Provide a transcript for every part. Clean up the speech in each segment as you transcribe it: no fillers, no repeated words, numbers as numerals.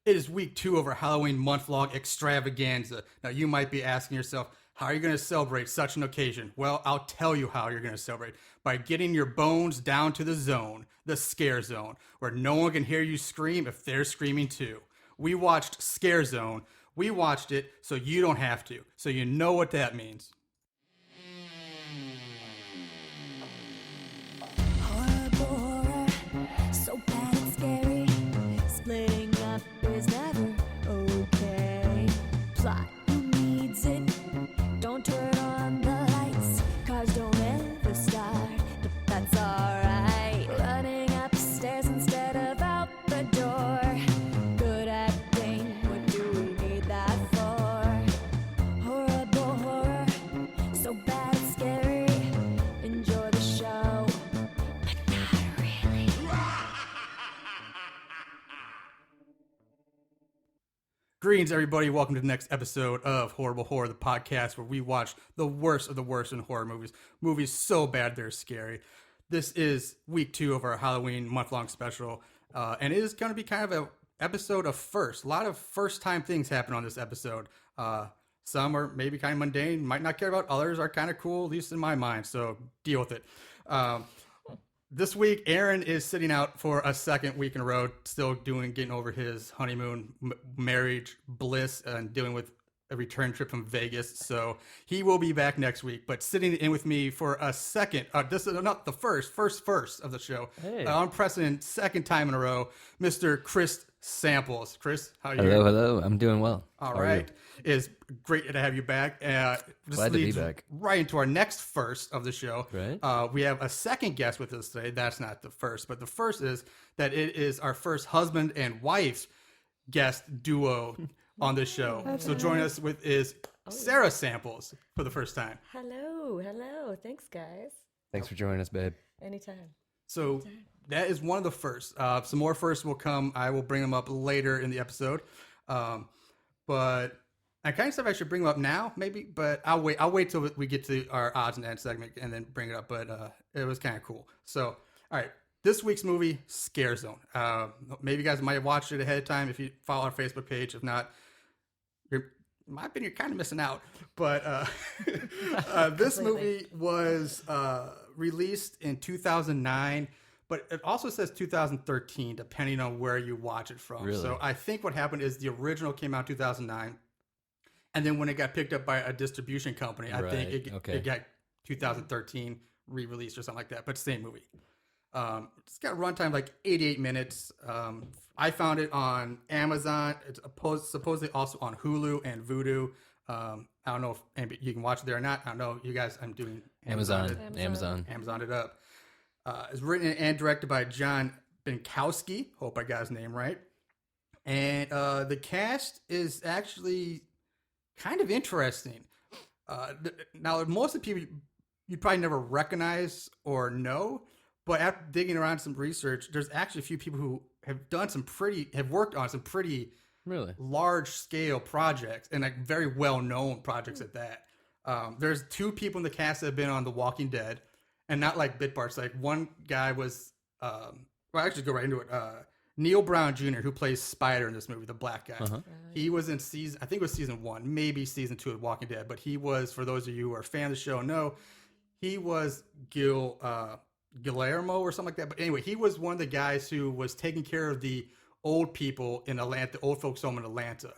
It is week 2 of our Halloween month-long extravaganza. Now, you might be asking yourself, how are you going to celebrate such an occasion? Well, I'll tell you how you're going to celebrate. By getting your bones down to the zone, the scare zone, where no one can hear you scream if they're screaming too. We watched Scare Zone. We watched it so you don't have to. So you know what that means. Horror, so bad and scary. Splitting up is never okay. Plot, who needs it? Don't turn on the lights. Cars don't ever start, but that's alright. Running upstairs instead of out the door. Good acting, what do we need that for? Horrible horror, so bad and scary. Enjoy the show, but not really. Greetings, everybody. Welcome to the next episode of Horrible Horror, the podcast where we watch the worst of the worst in horror movies. Movies so bad they're scary. This is week 2 of our Halloween month-long special, and it is going to be kind of an episode of first. A lot of first-time things happen on this episode. Some are maybe kind of mundane, might not care about. Others are kind of cool, at least in my mind, so deal with it. This week, Aaron is sitting out for a second week in a row, still getting over his honeymoon, marriage bliss, and dealing with a return trip from Vegas. So he will be back next week. But sitting in with me for a second, this is not the first of the show. Hey. Unprecedented second time in a row, Mr. Chris Samples. Chris, how are you? Hello. I'm doing well. All How are right. It's great to have you back. This Glad to be leads back. right into our next first of the show. Right. We have a second guest with us today. That's not the first, but the first is that it is our first husband and wife guest duo on this show. So joining us with is Sarah Samples for the first time. Hello. Thanks, guys. Thanks for joining us, babe. Anytime. So that is one of the first. Some more firsts will come. I will bring them up later in the episode. But I kind of said I should bring them up now, maybe, but I'll wait. I'll wait till we get to our odds and ends segment and then bring it up. But it was kind of cool. So, all right, this week's movie, Scare Zone. Maybe you guys might have watched it ahead of time if you follow our Facebook page. If not, in my opinion, you're kind of missing out. But this movie was released in 2009. But it also says 2013, depending on where you watch it from. Really? So I think what happened is the original came out in 2009. And then when it got picked up by a distribution company, I think it got 2013 re-released or something like that. But same movie. It's got runtime like 88 minutes. I found it on Amazon. It's supposedly also on Hulu and Vudu. I don't know if you can watch it there or not. I don't know. You guys, I'm doing Amazon it up. It's written and directed by John Binkowski. Hope I got his name right. And the cast is actually kind of interesting. Now, most of the people you'd probably never recognize or know, but after digging around some research, there's actually a few people who have worked on some pretty Really? large scale projects and like very well known projects at that. There's 2 people in the cast that have been on The Walking Dead. And not like bit parts. Like one guy was, well, actually go right into it. Neil Brown Jr., who plays Spider in this movie, the black guy. Uh-huh. He was in I think it was season 1, maybe season 2 of Walking Dead. But he was, for those of you who are a fan of the show, know, he was Guillermo or something like that. But anyway, he was one of the guys who was taking care of the old people in Atlanta, the old folks home in Atlanta,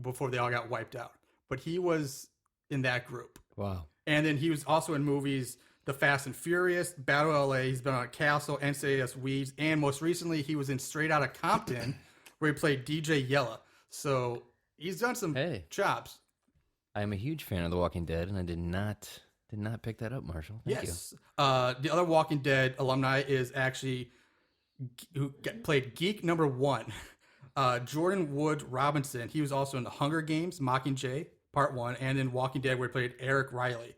before they all got wiped out. But he was in that group. Wow. And then he was also in movies The Fast and Furious, Battle LA. He's been on Castle, NCIS Weeds, and most recently he was in Straight Outta Compton, where he played DJ Yella. So he's done some chops. I am a huge fan of The Walking Dead, and I did not pick that up, Marshall. Thank you. The other Walking Dead alumni is actually who played Geek number 1, Jordan Wood Robinson. He was also in The Hunger Games, Mockingjay Part 1, and in Walking Dead, where he played Eric Riley.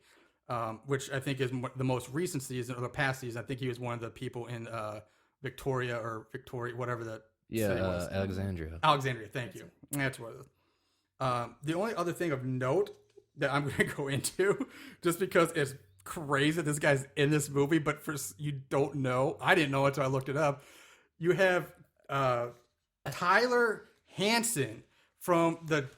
Which I think is the most recent season, or the past season. I think he was one of the people in Victoria, whatever that city was. Alexandria. Thank you. That's what it is. The only other thing of note that I'm going to go into, just because it's crazy that this guy's in this movie, but you don't know. I didn't know until I looked it up. You have Tyler Hanson from the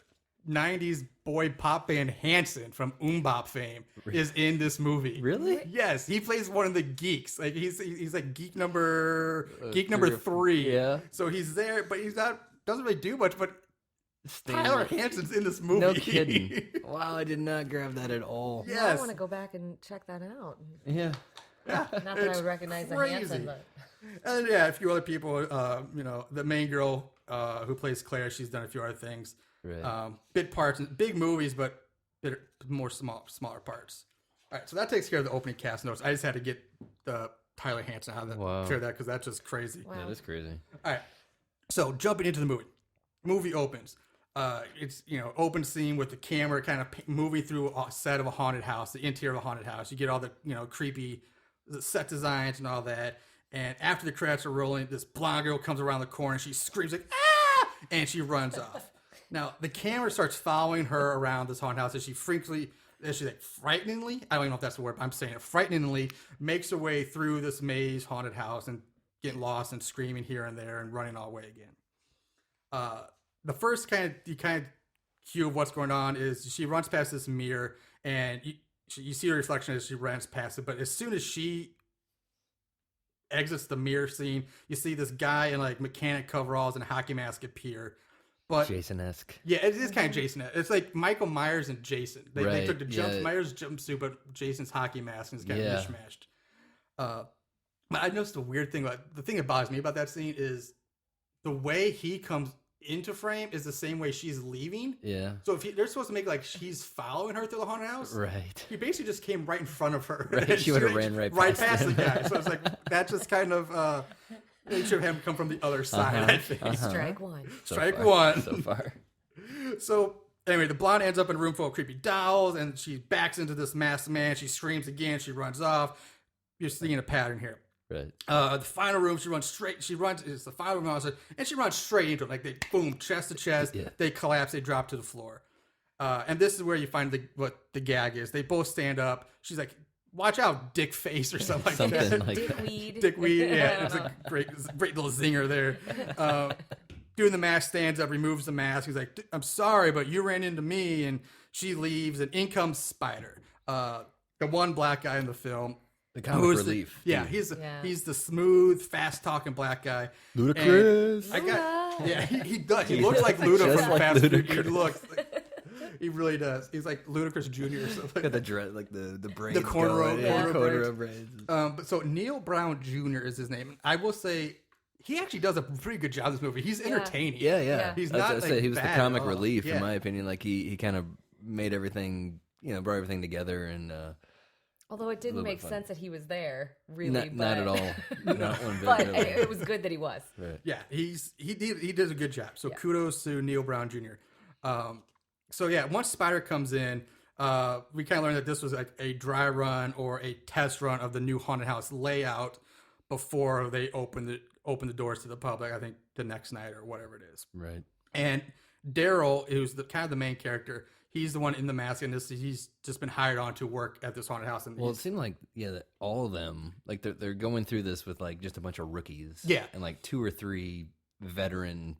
90s boy pop band Hanson from Bop fame is in this movie. Really? Yes, he plays one of the geeks. Like he's like geek number or 3. yeah. So he's there, but he's not doesn't really do much. But Tyler Hanson's in this movie. No kidding. Wow, I did not grab that at all. Now Yes. I want to go back and check that out. Yeah. Yeah. Not that I It's would recognize the crazy. Hanson, but And yeah, a few other people. The main girl who plays Claire, she's done a few other things. Right. Big parts, big movies, but more smaller parts. All right, so that takes care of the opening cast notes. I just had to get Tyler Hanson out of Wow. clear that because that's just crazy. wow. Yeah, that's crazy. All right, so jumping into the movie. Movie opens. It's open scene with the camera kind of moving through a set of a haunted house, the interior of a haunted house. You get all the creepy set designs and all that. And after the credits are rolling, this blonde girl comes around the corner. She screams like "Ah!" and she runs off. Now the camera starts following her around this haunted house as she frighteningly, I don't even know if that's the word, but I'm saying it, frighteningly makes her way through this maze haunted house and getting lost and screaming here and there and running all the way again. The first kind of cue of what's going on is she runs past this mirror and you see her reflection as she runs past it. But as soon as she exits the mirror scene, you see this guy in like mechanic coveralls and a hockey mask appear. But Jason-esque. yeah, it is kind of Jason. It's like Michael Myers and Jason. They Right, took the yeah. Myers jumpsuit, but Jason's hockey mask is kind Yeah. of mishmashed. But I noticed the weird thing the thing that bothers me about that scene is the way he comes into frame is the same way she's leaving. Yeah. So if they're supposed to make like she's following her through the haunted house, Right. he basically just came right in front of her. Right, she would've ran right past the him. guy. So it's like that's just kind of they should have him come from the other side. I think. strike one. So Strike far. one. So far. So anyway, the blonde ends up in a room full of creepy dolls, and she backs into this masked man. She screams again. She runs off. You're seeing a pattern here. Right. The final room, she runs straight. It's the final room, and she runs straight into it. Like they boom, chest to chest. Yeah. They collapse. They drop to the floor. And this is where you find what the gag is. They both stand up. She's like, "Watch out, dick face," or something like Something that. like that. Dickweed. Dickweed. Yeah, it's a great little zinger there. Doing the mask, stands up, removes the mask. He's like, "I'm sorry, but you ran into me," and she leaves. And in comes Spider, the one black guy in the film. The comic Who's relief. Yeah, dude. he's the smooth, fast talking black guy. Ludicrous. And he does. He looks like Luda Just from like Fast Food. He Ludacris. looks. He really does. He's like Ludacris Jr. or something. Got the dread, like the braids. The cornrow- going. Yeah, cornrow cornrow braids. But so Neil Brown Jr. is his name. I will say he actually does a pretty good job in this movie. He's entertaining. Yeah. Yeah. He's I was not gonna like say, he was the bad comic at all. relief, Yeah. in my opinion. Like he kind of made everything, brought everything together, and Although it didn't little bit make fun. sense that he was there, really. not at but- all. Not one bit. But really. it was good that he was. Right. Yeah, he does a good job. So Yeah. kudos to Neil Brown Jr. So yeah, once Spider comes in, we kind of learned that this was like a dry run or a test run of the new haunted house layout before they open the doors to the public. I think the next night or whatever it is. Right. And Daryl, who's kind of the main character, he's the one in the mask, and he's just been hired on to work at this haunted house. And Well, it seemed like that all of them, like they're going through this with like just a bunch of rookies. Yeah. And like 2 or 3 veteran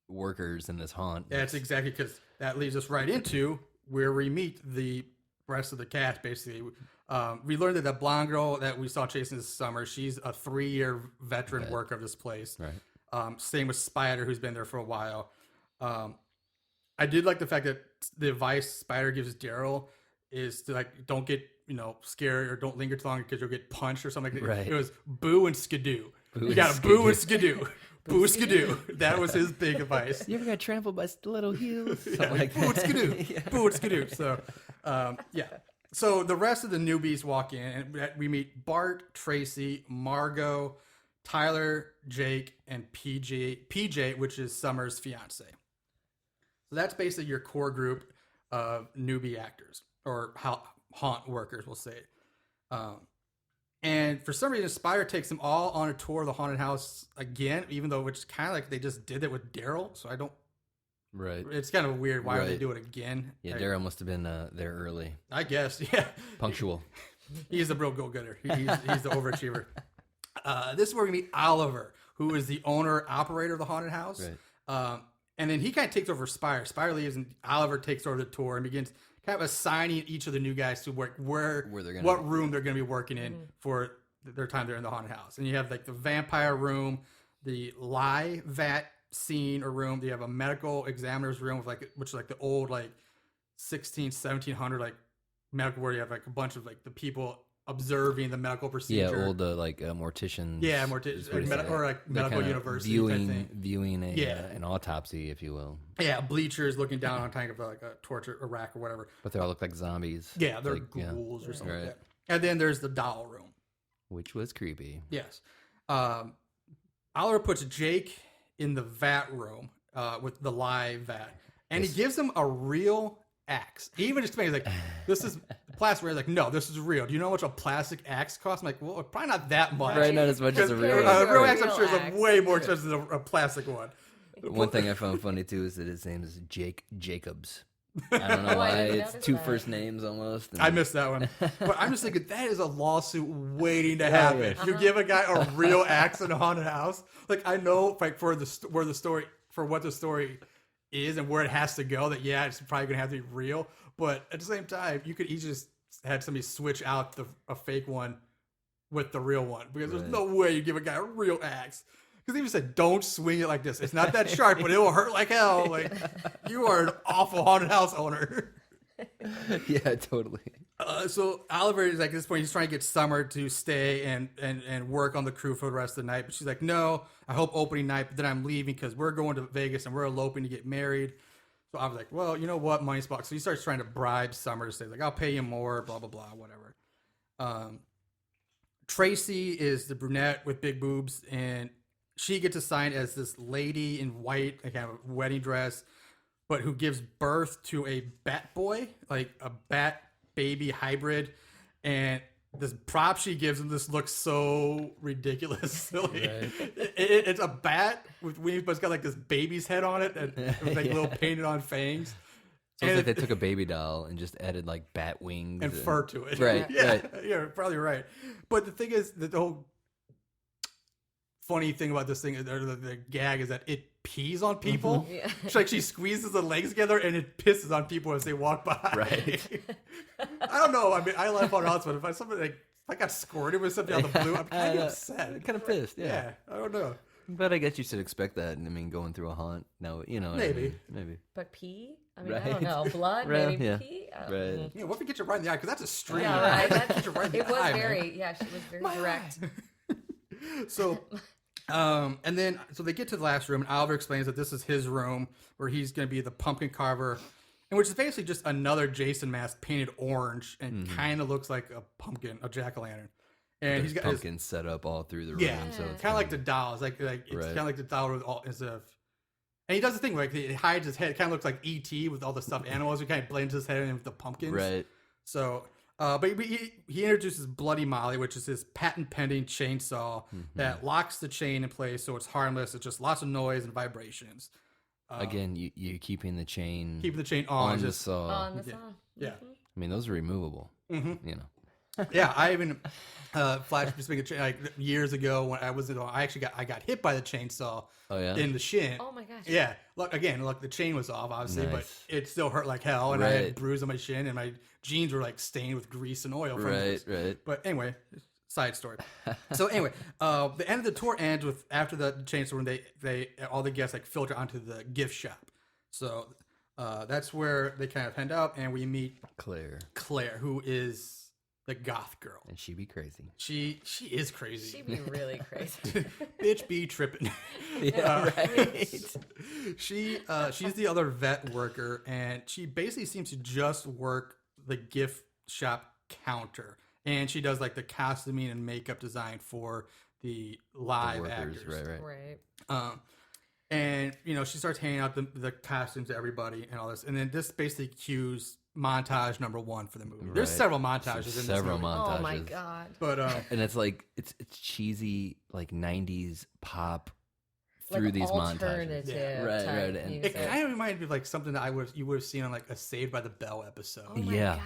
workers in this haunt. that's exactly because that leads us right into where we meet the rest of the cast. Basically, we learned that the blonde girl that we saw chasing this summer, she's a 3-year veteran worker of this place. Right. Same with Spider, who's been there for a while. I did like the fact that the advice Spider gives Daryl is to like don't get scared or don't linger too long because you'll get punched or something like that. Right. It was boo and skidoo. Boo You got to and boo and skidoo. skidoo. Boo and skidoo. That was his big advice. You ever got trampled by stiletto heels? Something Yeah, like boo and that. skidoo. Yeah. Boo and skidoo. So, yeah. So the rest of the newbies walk in, and we meet Bart, Tracy, Margot, Tyler, Jake, and PJ, which is Summer's fiance. So that's basically your core group of newbie actors or haunt workers, we'll say. And for some reason, Spider takes them all on a tour of the haunted house again, even though it's kind of like they just did it with Daryl. So I don't. Right. It's kind of weird. Why would they Right. do it again? Yeah, Daryl must have been there early. I guess. Yeah. Punctual. He's the real go-getter. He's the overachiever. This is where we meet Oliver, who is the owner operator of the haunted house. Right. And then he kind of takes over Spire. Spire leaves, and Oliver takes over the tour and begins kind of assigning each of the new guys to work what room they're going to be working in for their time they're in the haunted house. And you have like the vampire room, the lie vat scene or room. You have a medical examiner's room with which is like the old like 1700 like medical, where you have like a bunch of like the people observing the medical procedure. Yeah, old morticians. Yeah, or like medical university viewing an autopsy, if you will. Yeah, bleachers looking down on kind of like a torture rack or whatever. But they all look like zombies. Yeah, they're like, ghouls or something like that. And then there's the doll room, which was creepy. Yes. Oliver puts Jake in the vat room with the live vat, and he gives him a real axe. He even explains like, this is plastic. He's like, no, this is real. Do you know how much a plastic axe costs? I'm like, well, probably not that much. Right, not as much as a real real axe. I'm sure is way more expensive than a plastic one. One thing I found funny too is that his name is Jake Jacobs. I don't know why it's two first names almost. I missed that one, but I'm just thinking that is a lawsuit waiting to happen. You give a guy a real axe in a haunted house. Like I know, like for what the story is and where it has to go. That it's probably gonna have to be real, but at the same time, you could easily just have somebody switch out a fake one with the real one because there's no way you give a guy a real axe. Because he even said, "Don't swing it like this. It's not that sharp, but it will hurt like hell." Like you are an awful haunted house owner. Yeah, totally. So Oliver is like at this point, he's trying to get Summer to stay and work on the crew for the rest of the night. But she's like, "No, I hope opening night, but then I'm leaving because we're going to Vegas and we're eloping to get married." So I was like, "Well, you know what, money spot." So he starts trying to bribe Summer to say like, "I'll pay you more," blah blah blah, whatever. Tracy is the brunette with big boobs, and she gets assigned as this lady in white, like kind of a wedding dress, but who gives birth to a bat boy, like a bat baby hybrid. And this prop she gives him, this looks so ridiculous. Silly. Right. It's a bat with wings, but it's got like this baby's head on it and with like little painted on fangs. So it's like they took a baby doll and just added like bat wings and fur to it. Right. Yeah, you're probably right. But the thing is that the whole funny thing about this thing, the gag, is that it pees on people. Mm-hmm. Yeah. It's like she squeezes the legs together and it pisses on people as they walk by. Right. I don't know. I mean, I like haunted house, but if I got squirted with something out of the blue, I'm kind of upset. Kind of pissed. Yeah. I don't know. But I guess you should expect that. I mean, going through a haunt. No, you know. Maybe. But pee? I mean, I don't know. Blood? Maybe pee? Right. Yeah, what if we get you right in the eye? Because that's a stream. Yeah, right. It was very, she was very direct. So... and then, so they get to the last room, and Oliver explains that this is his room where he's going to be the pumpkin carver, and which is basically just another Jason mask painted orange and kind of looks like a pumpkin, a jack-o'-lantern. And he's got pumpkins set up all through the room. Yeah, so kind of like the dolls, like it's kind of like the doll with all instead of. And he does the thing like he hides his head. It kind of looks like E.T. with all the stuffed animals. He kind of blends his head in with the pumpkins. Right. So. But he introduces Bloody Molly, which is his patent-pending chainsaw that locks the chain in place so it's harmless. It's just lots of noise and vibrations. Again, you're keeping the chain on the saw. On the saw. Yeah. I mean, those are removable. Mm-hmm. You know. Yeah, I even flash speaking of chain, like years ago when I was I got hit by the chainsaw in the shin. Oh my gosh. Yeah. Look, the chain was off obviously, but it still hurt like hell, and I had bruise on my shin, and my jeans were like stained with grease and oil. From this. Right. But anyway, side story. So anyway, the end of the tour ends with after the chainsaw room, they all the guests like filter onto the gift shop. So that's where they kind of head out, and we meet Claire, who is the goth girl, and she be crazy. She is crazy. She be really crazy. Bitch be tripping. Yeah, right. She's the other vet worker, and she basically seems to just work the gift shop counter, and she does like the costuming and makeup design for the live actors. Right. And she starts handing out the costumes to everybody and all this, and then this basically cues montage number 1 for the movie. Right. There's several montages in this movie. Montages. Oh my god! But and it's like it's cheesy like 90s pop through like these alternative montages. Right. And it kind of reminded me of like something that you would have seen on like a Saved by the Bell episode. Oh my god!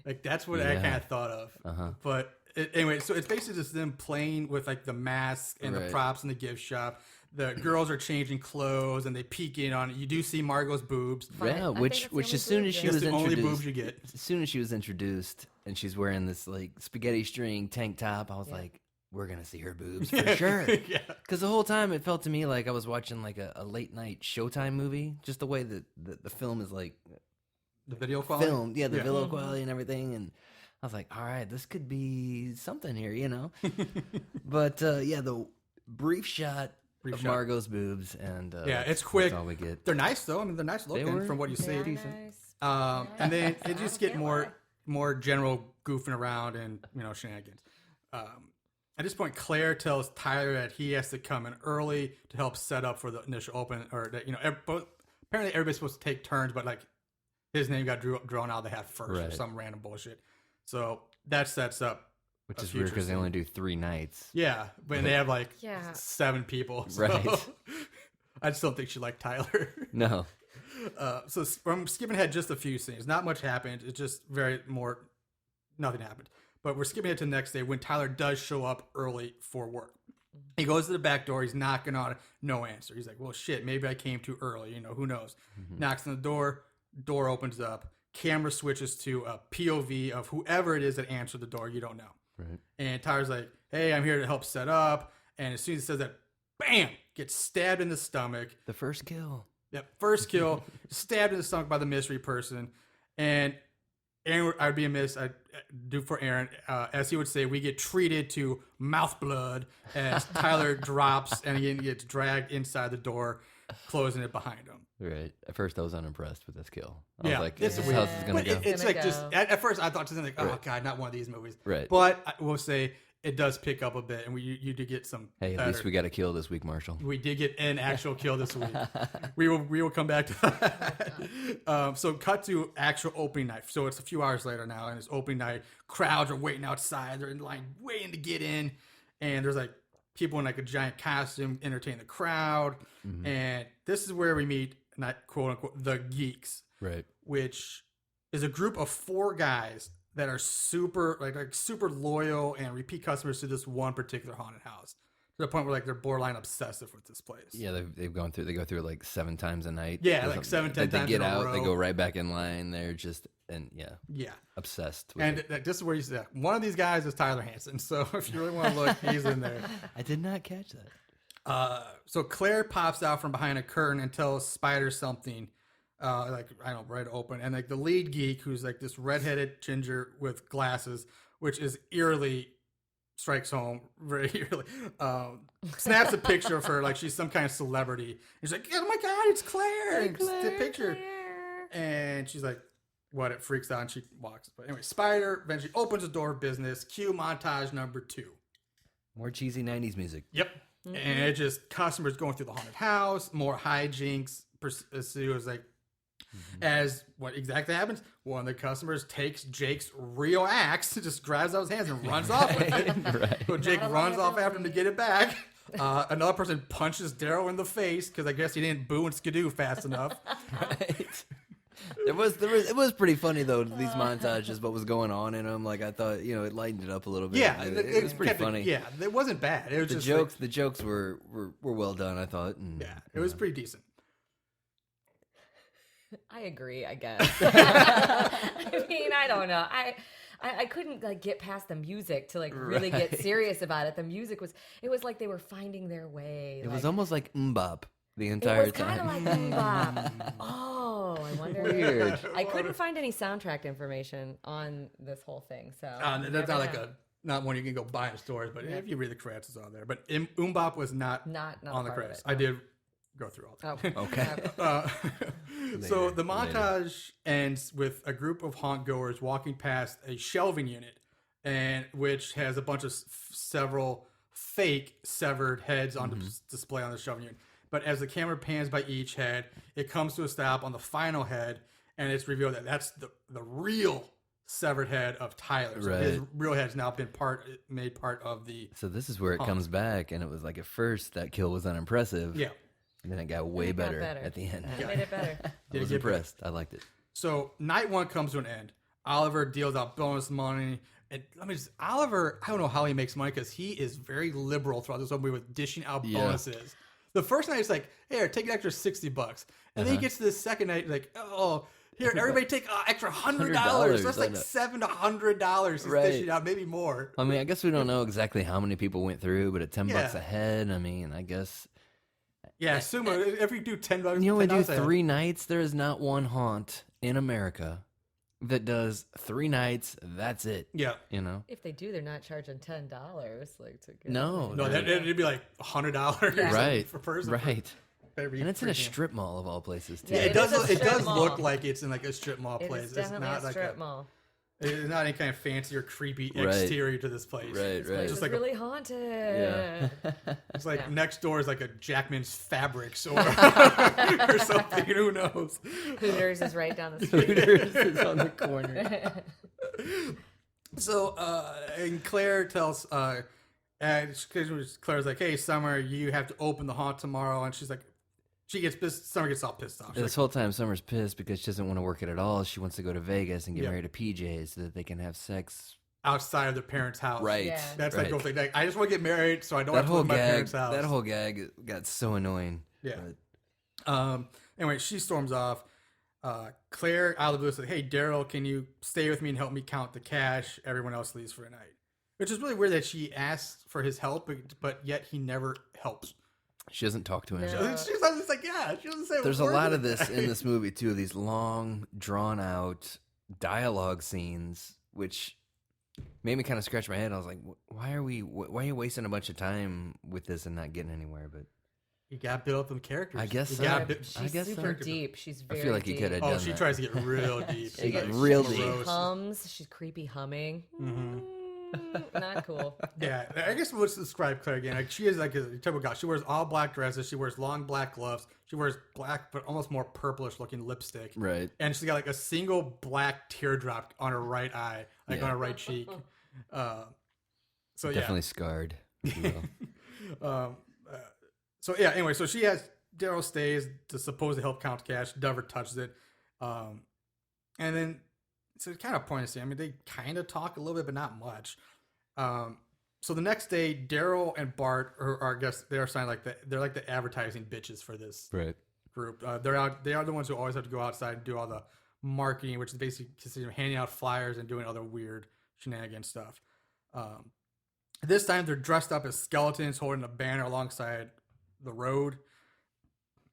Like that's what I kind of thought of. But anyway, so it's basically just them playing with like the mask and the props in the gift shop. the girls are changing clothes and they peek in on it. You do see Margot's boobs. Yeah, which as soon as she That's was the only introduced, boobs you get. as soon as she was introduced and she's wearing this like spaghetti string tank top, I was like, we're gonna see her boobs for sure. Because the whole time it felt to me like I was watching like a late night Showtime movie. Just the way that the film is like the video quality, filmed, the video quality and everything, and I was like, all right, this could be something here, you know. But the brief shot of Margot's boobs, and it's quick. That's all we get. They're nice though. I mean, they're nice looking from what you see. Nice. And then it just get more general goofing around and shenanigans. At this point, Claire tells Tyler that he has to come in early to help set up for the initial open, or that apparently everybody's supposed to take turns, but like his name got drawn out of the hat first or some random bullshit. So that sets up, which is weird because they only do 3 nights. Yeah, but they have like 7 people. So right. I just don't think she liked Tyler. No. So I'm skipping ahead just a few scenes. Not much happened. It's just nothing happened. But we're skipping ahead to the next day when Tyler does show up early for work. He goes to the back door. He's knocking on it. No answer. He's like, well, shit, maybe I came too early. Who knows? Knocks on the door. Door opens up. Camera switches to a POV of whoever it is that answered the door. You don't know. Right. And Tyler's like, hey, I'm here to help set up. And as soon as he says that, bam, gets stabbed in the stomach. The first kill. Yep, first kill. Stabbed in the stomach by the mystery person. And Aaron, I'd be amiss. I'd do for Aaron, as he would say, we get treated to mouth blood as Tyler drops and he gets dragged inside the door, closing it behind him. Right. At first, I was unimpressed with this kill. I was like, it's this is how this is going to go. It's like just at first I thought to like, oh god, not one of these movies. Right. But I will say it does pick up a bit, and you do get some. Hey, at least we got a kill this week, Marshall. We did get an actual kill this week. We will come back to that. So cut to actual opening night. So it's a few hours later now, and it's opening night. Crowds are waiting outside. They're in line waiting to get in, and there's like people in like a giant costume entertaining the crowd. And this is where we meet, not quote unquote, the geeks, right? Which is a group of 4 guys that are super super loyal and repeat customers to this one particular haunted house, to the point where like they're borderline obsessive with this place. Yeah, they go through it like 7 times a night. Yeah, like 7, 10 times. They get in a out, row. they go right back in line. They're just obsessed with and it. This is where you see one of these guys is Tyler Hansen. So if you really want to look, he's in there. I did not catch that. So Claire pops out from behind a curtain and tells Spider something. Right open, and like the lead geek, who's like this redheaded ginger with glasses, which is eerily strikes home very eerily. Snaps a picture of her like she's some kind of celebrity. He's like, oh my god, it's Claire! It's the picture, and she's like, what? It freaks out and she walks. But anyway, Spider eventually opens the door of business. Cue montage number 2. More cheesy 90s music. Yep, and it just customers going through the haunted house, more hijinks. Pursues like. As what exactly happens? One of the customers takes Jake's real axe, just grabs out his hands and runs off with it. Right. So Jake runs off after him to get it back. Another person punches Daryl in the face because I guess he didn't boo and skidoo fast enough. Right. It was pretty funny though, these montages, what was going on in them. Like I thought, it lightened it up a little bit. Yeah, it was pretty funny. Yeah, it wasn't bad. It was the jokes were well done, I thought. And, it was pretty decent. I agree, I guess. I mean, I don't know. I couldn't like get past the music to like really get serious about it. The music was like they were finding their way. It was almost like mbop the entire time. It was kind of like mbop. Oh, I wonder. Weird. I couldn't find any soundtrack information on this whole thing, so that's not like not one you can go buy in stores, but if you read the credits, it's on there. But mbop was not on the credits. I did go through all that. Oh, okay. So the montage ends with a group of haunt goers walking past a shelving unit, and which has a bunch of several fake severed heads on display on the shelving unit. But as the camera pans by each head, it comes to a stop on the final head, and it's revealed that that's the real severed head of Tyler. So his real head's now been made part of the. So this is where it comes back, and it was like at first that kill was unimpressive. Yeah. And then it got way better at the end. It made it better. I was impressed. I liked it. So night 1 comes to an end. Oliver deals out bonus money. And Oliver, I don't know how he makes money because he is very liberal throughout this whole movie with dishing out bonuses. The first night it's like, here, take an extra $60, and then he gets to the second night like, oh, here, everybody take extra $100. That's like $700 to $100 he's dishing out, maybe more. I mean, I guess we don't know exactly how many people went through, but at $10 a head, I mean, I guess. Yeah, assume if you do $10, you only do 3 nights. There is not one haunt in America that does 3 nights. That's it. Yeah, you know. If they do, they're not charging $10 like to get No, it'd be like $100 right per person. Right. And it's in a strip mall of all places too. Yeah, it is a does. It strip does mall. look like it's in like a strip mall place. It's definitely not a like strip mall. It's not any kind of fancy or creepy Right. exterior to this place. Right, right. It's Just like really haunted. Yeah. It's like Yeah. next door is like a Jackman's Fabrics or or something. Who knows? Hooters is right down the street. Hooters is on the corner. So, and Claire tells, and Claire's like, "Hey, Summer, you have to open the haunt tomorrow," and she's like, she gets pissed. Summer gets all pissed off. She's This whole time, Summer's pissed because she doesn't want to work it at all. She wants to go to Vegas and get Yeah. married to PJ so that they can have sex. outside of their parents' house. Right. Yeah. That's right. like the whole thing. Like, I just want to get married, so I don't That have to whole live in my gag. parents' house. That whole gag got so annoying. Yeah. But Anyway, she storms off. Claire out of the blue says, "Hey, Daryl, can you stay with me and help me count the cash?" Everyone else leaves for a night, which is really weird that she asks for his help, but yet he never helps. she doesn't talk to him. No. She's just like, yeah. She doesn't say. There's a word lot to of this that. in this movie too. These long, drawn out dialogue scenes, which made me kind of scratch my head. I was like, why are you wasting a bunch of time with this and not getting anywhere? But You got to build up them characters. I guess You so. gotta Yeah, bu- She's I guess so. super deep. She's I very feel like you deep. could have Oh, done she that. tries to get real deep. She gets Like, real she deep. roasts. Hums. She's creepy humming. Not cool. Yeah, I guess let's describe Claire again. Like, she is like a typical gal. She wears all black dresses. She wears long black gloves. She wears black, but almost more purplish looking lipstick. Right. And she's got like a single black teardrop on her right eye, like Yeah. on her right cheek. So Definitely scarred. If you will. So yeah. Anyway, so she has Daryl stays to supposedly help count cash. Dover touches it, and then so it's kind of pointless. I mean, they kind of talk a little bit, but not much. So the next day, Daryl and Bart are I guess they're assigned they're like the advertising bitches for this Right. group. They are the ones who always have to go outside and do all the marketing, which is basically consisting of handing out flyers and doing other weird shenanigan stuff. This time they're dressed up as skeletons holding a banner alongside the road.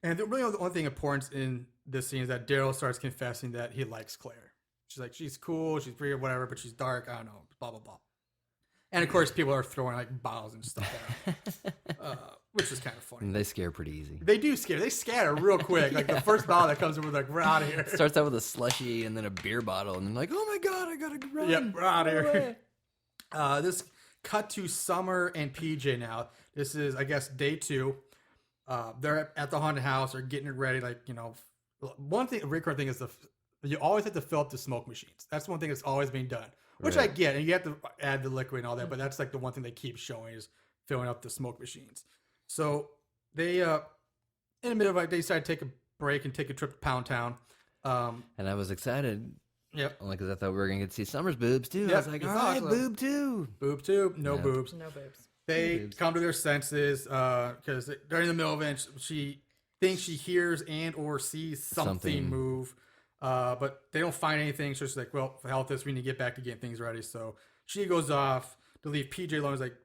And the only thing important in this scene is that Daryl starts confessing that he likes Claire. She's like, she's cool, she's pretty or whatever, but she's dark. I don't know, blah, blah, blah. And of course, people are throwing like bottles and stuff at her, which is kind of funny. And they scare pretty easy. They do scare. They scatter real quick. Like the first bottle that comes in, we're like, we're out of here. Starts out with a slushy and then a beer bottle, and then like, oh my god, I gotta run. Yep, we're out of Run here. away. This cut to Summer and PJ now. This is, I guess, day 2. They're at the haunted house. They're getting it ready. Like, you know, one thing, a recurring thing is you always have to fill up the smoke machines. That's one thing that's always being done, which I Right. get. And you have to add the liquid and all that, but that's like the one thing they keep showing is filling up the smoke machines. So they, in the middle of it, they decide to take a break and take a trip to Pound Town. And I was excited, Yep. only because I thought we were gonna get to see Summer's boobs too. I Yep, was like, you all thought right, so. boob too. Boob tube, no Yep. boobs. No boobs. They boobs. come to their senses because during the middle of it, she thinks she hears and or sees something Something. move, but they don't find anything. So she's like, well, for hell with this, we need to get back to getting things ready. So she goes off to leave PJ alone. Is like,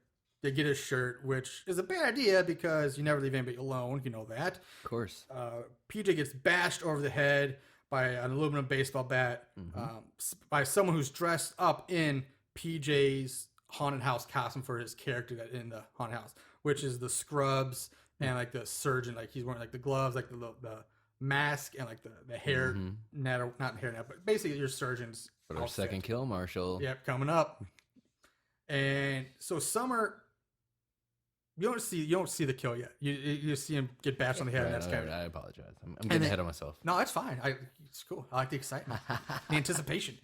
they get his shirt, which is a bad idea because you never leave anybody alone. You know that. Of course. PJ gets bashed over the head by an aluminum baseball bat by someone who's dressed up in PJ's haunted house costume for his character that in the haunted house, which is the scrubs and like the surgeon, like he's wearing like the gloves, like the mask and like the hair net, or not hair net, but basically your surgeon's But our outfit. second kill, Marshall. Yep, coming up. And so Summer, you don't see the kill yet. You see him get bashed on the head, Right, and that's kind of I apologize. I'm getting then- ahead of myself. no, it's fine. It's cool. I like the excitement, the anticipation.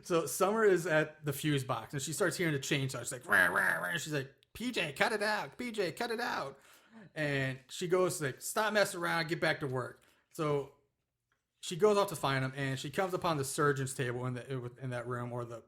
So Summer is at the fuse box, and she starts hearing the chainsaw. She's like, rah, rah, rah. She's like, PJ, cut it out. PJ, cut it out. And she goes like, stop messing around, get back to work. So she goes off to find him, and she comes upon the surgeon's table in that room, or the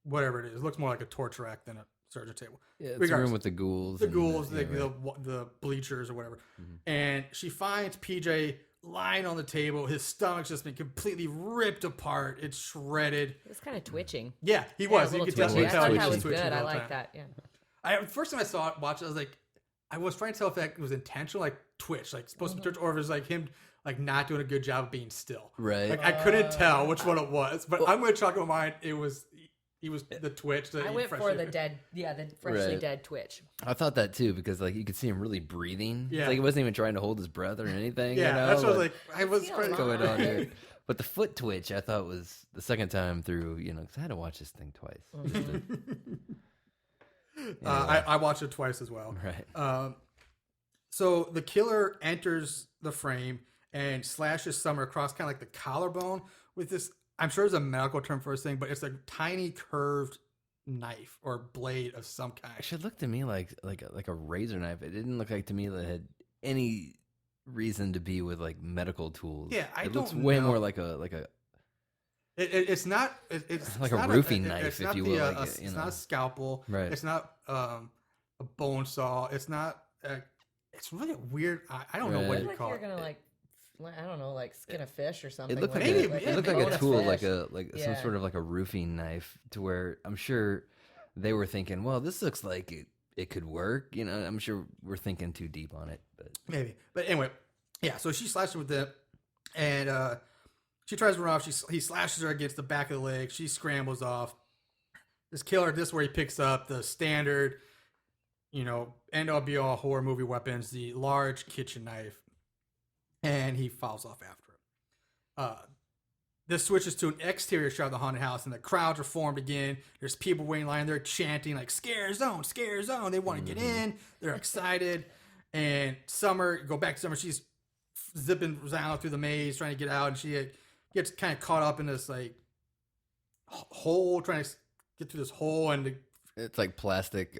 whatever it is. It looks more like a torture rack than a surgeon table. Yeah, it's a Regardless. room with the ghouls. The and ghouls, yeah, right. the bleachers or whatever. And she finds PJ lying on the table. His stomach's just been completely ripped apart. It's shredded. It was kind of twitching. Yeah, he Yeah, was. a You little could definitely twitchy. I tell thought he that was was twitching good. the I whole like time. that. Yeah. First time I watched it, I was like, I was trying to tell if that was intentional, like twitch, like supposed to be twitch, or if it was like him like not doing a good job of being still. Right. Like I couldn't tell which one it was, but I'm going to chalk on mine. He was the twitch. I went for the dead, the freshly Right. dead twitch. I thought that too because like you could see him really breathing. Yeah. It's like he wasn't even trying to hold his breath or anything. Yeah, you know? that's what I was like. I was Feel trying to What's going on here? But the foot twitch, I thought was the second time through. Because I had to watch this thing twice. Just to- I watched it twice as well. right. So the killer enters the frame and slashes Summer across kind of like the collarbone with this. I'm sure there's a medical term for this thing, but it's a tiny curved knife or blade of some kind. Actually, it looked to me like a razor knife. It didn't look like to me that it had any reason to be with like medical tools. Yeah, I it looks don't way know. more like a It's not. It's like it's a not roofing it's knife, not if you the, will, like, it's you not know. a scalpel. Right. It's not a bone saw. It's not. It's really weird. I don't know what Right. I you feel like call you're it. gonna I don't know, like skin a fish or something. It looked like Maybe, a, yeah, it looked maybe like a it's tool, fish. like some Yeah. sort of like a roofing knife, to where I'm sure they were thinking, well, this looks like it could work. I'm sure we're thinking too deep on it, but Maybe, but anyway, yeah. So she slashes with it, and she tries to run off. He slashes her against the back of the leg. She scrambles off. This killer. This is where he picks up the standard, end all be all horror movie weapons, the large kitchen knife, and he falls off after it. This switches to an exterior shot of the haunted house, and the crowds are formed again. There's people waiting in line. They're chanting like "Scare zone, scare zone." They want to get in. They're excited. And go back to Summer. She's zipping down through the maze, trying to get out, and she gets kind of caught up in this like hole, trying to get through this hole, and it's like plastic.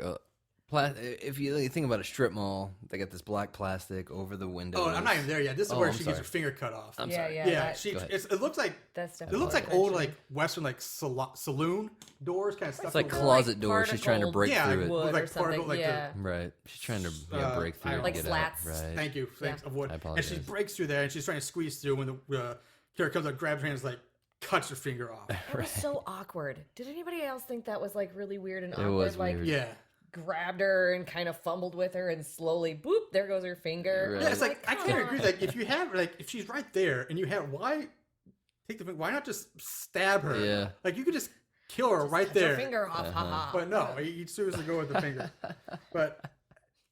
If you think about a strip mall, they got this black plastic over the windows. oh, I'm not even there yet. This is Oh, where I'm she gets sorry. her finger cut off. I'm Yeah, sorry. yeah. Yeah, that- Go ahead. it looks like That's it looks like old like Western like saloon doors kind of stuff. It's like over- closet doors. She's trying to particled break Yeah, through it. wood like or something. particle, like the- Yeah. Right. She's trying to break through I it. don't Like and get slats. out. Right. Thank you. Thanks of wood. I And she apologize. breaks through there, and she's trying to squeeze through when the killer comes up, grabs her hands, like cuts her finger off. It was so awkward. Did anybody else think that was like really weird and It awkward? was like weird. Yeah. grabbed her and kind of fumbled with her and slowly boop, there goes her finger. Right. Yeah, it's like I come can't on. agree. Like if you have if she's right there and you have why not just stab her? Yeah. Like you could just kill her right Cut your there. finger off, haha. But no, you'd seriously go with the finger. But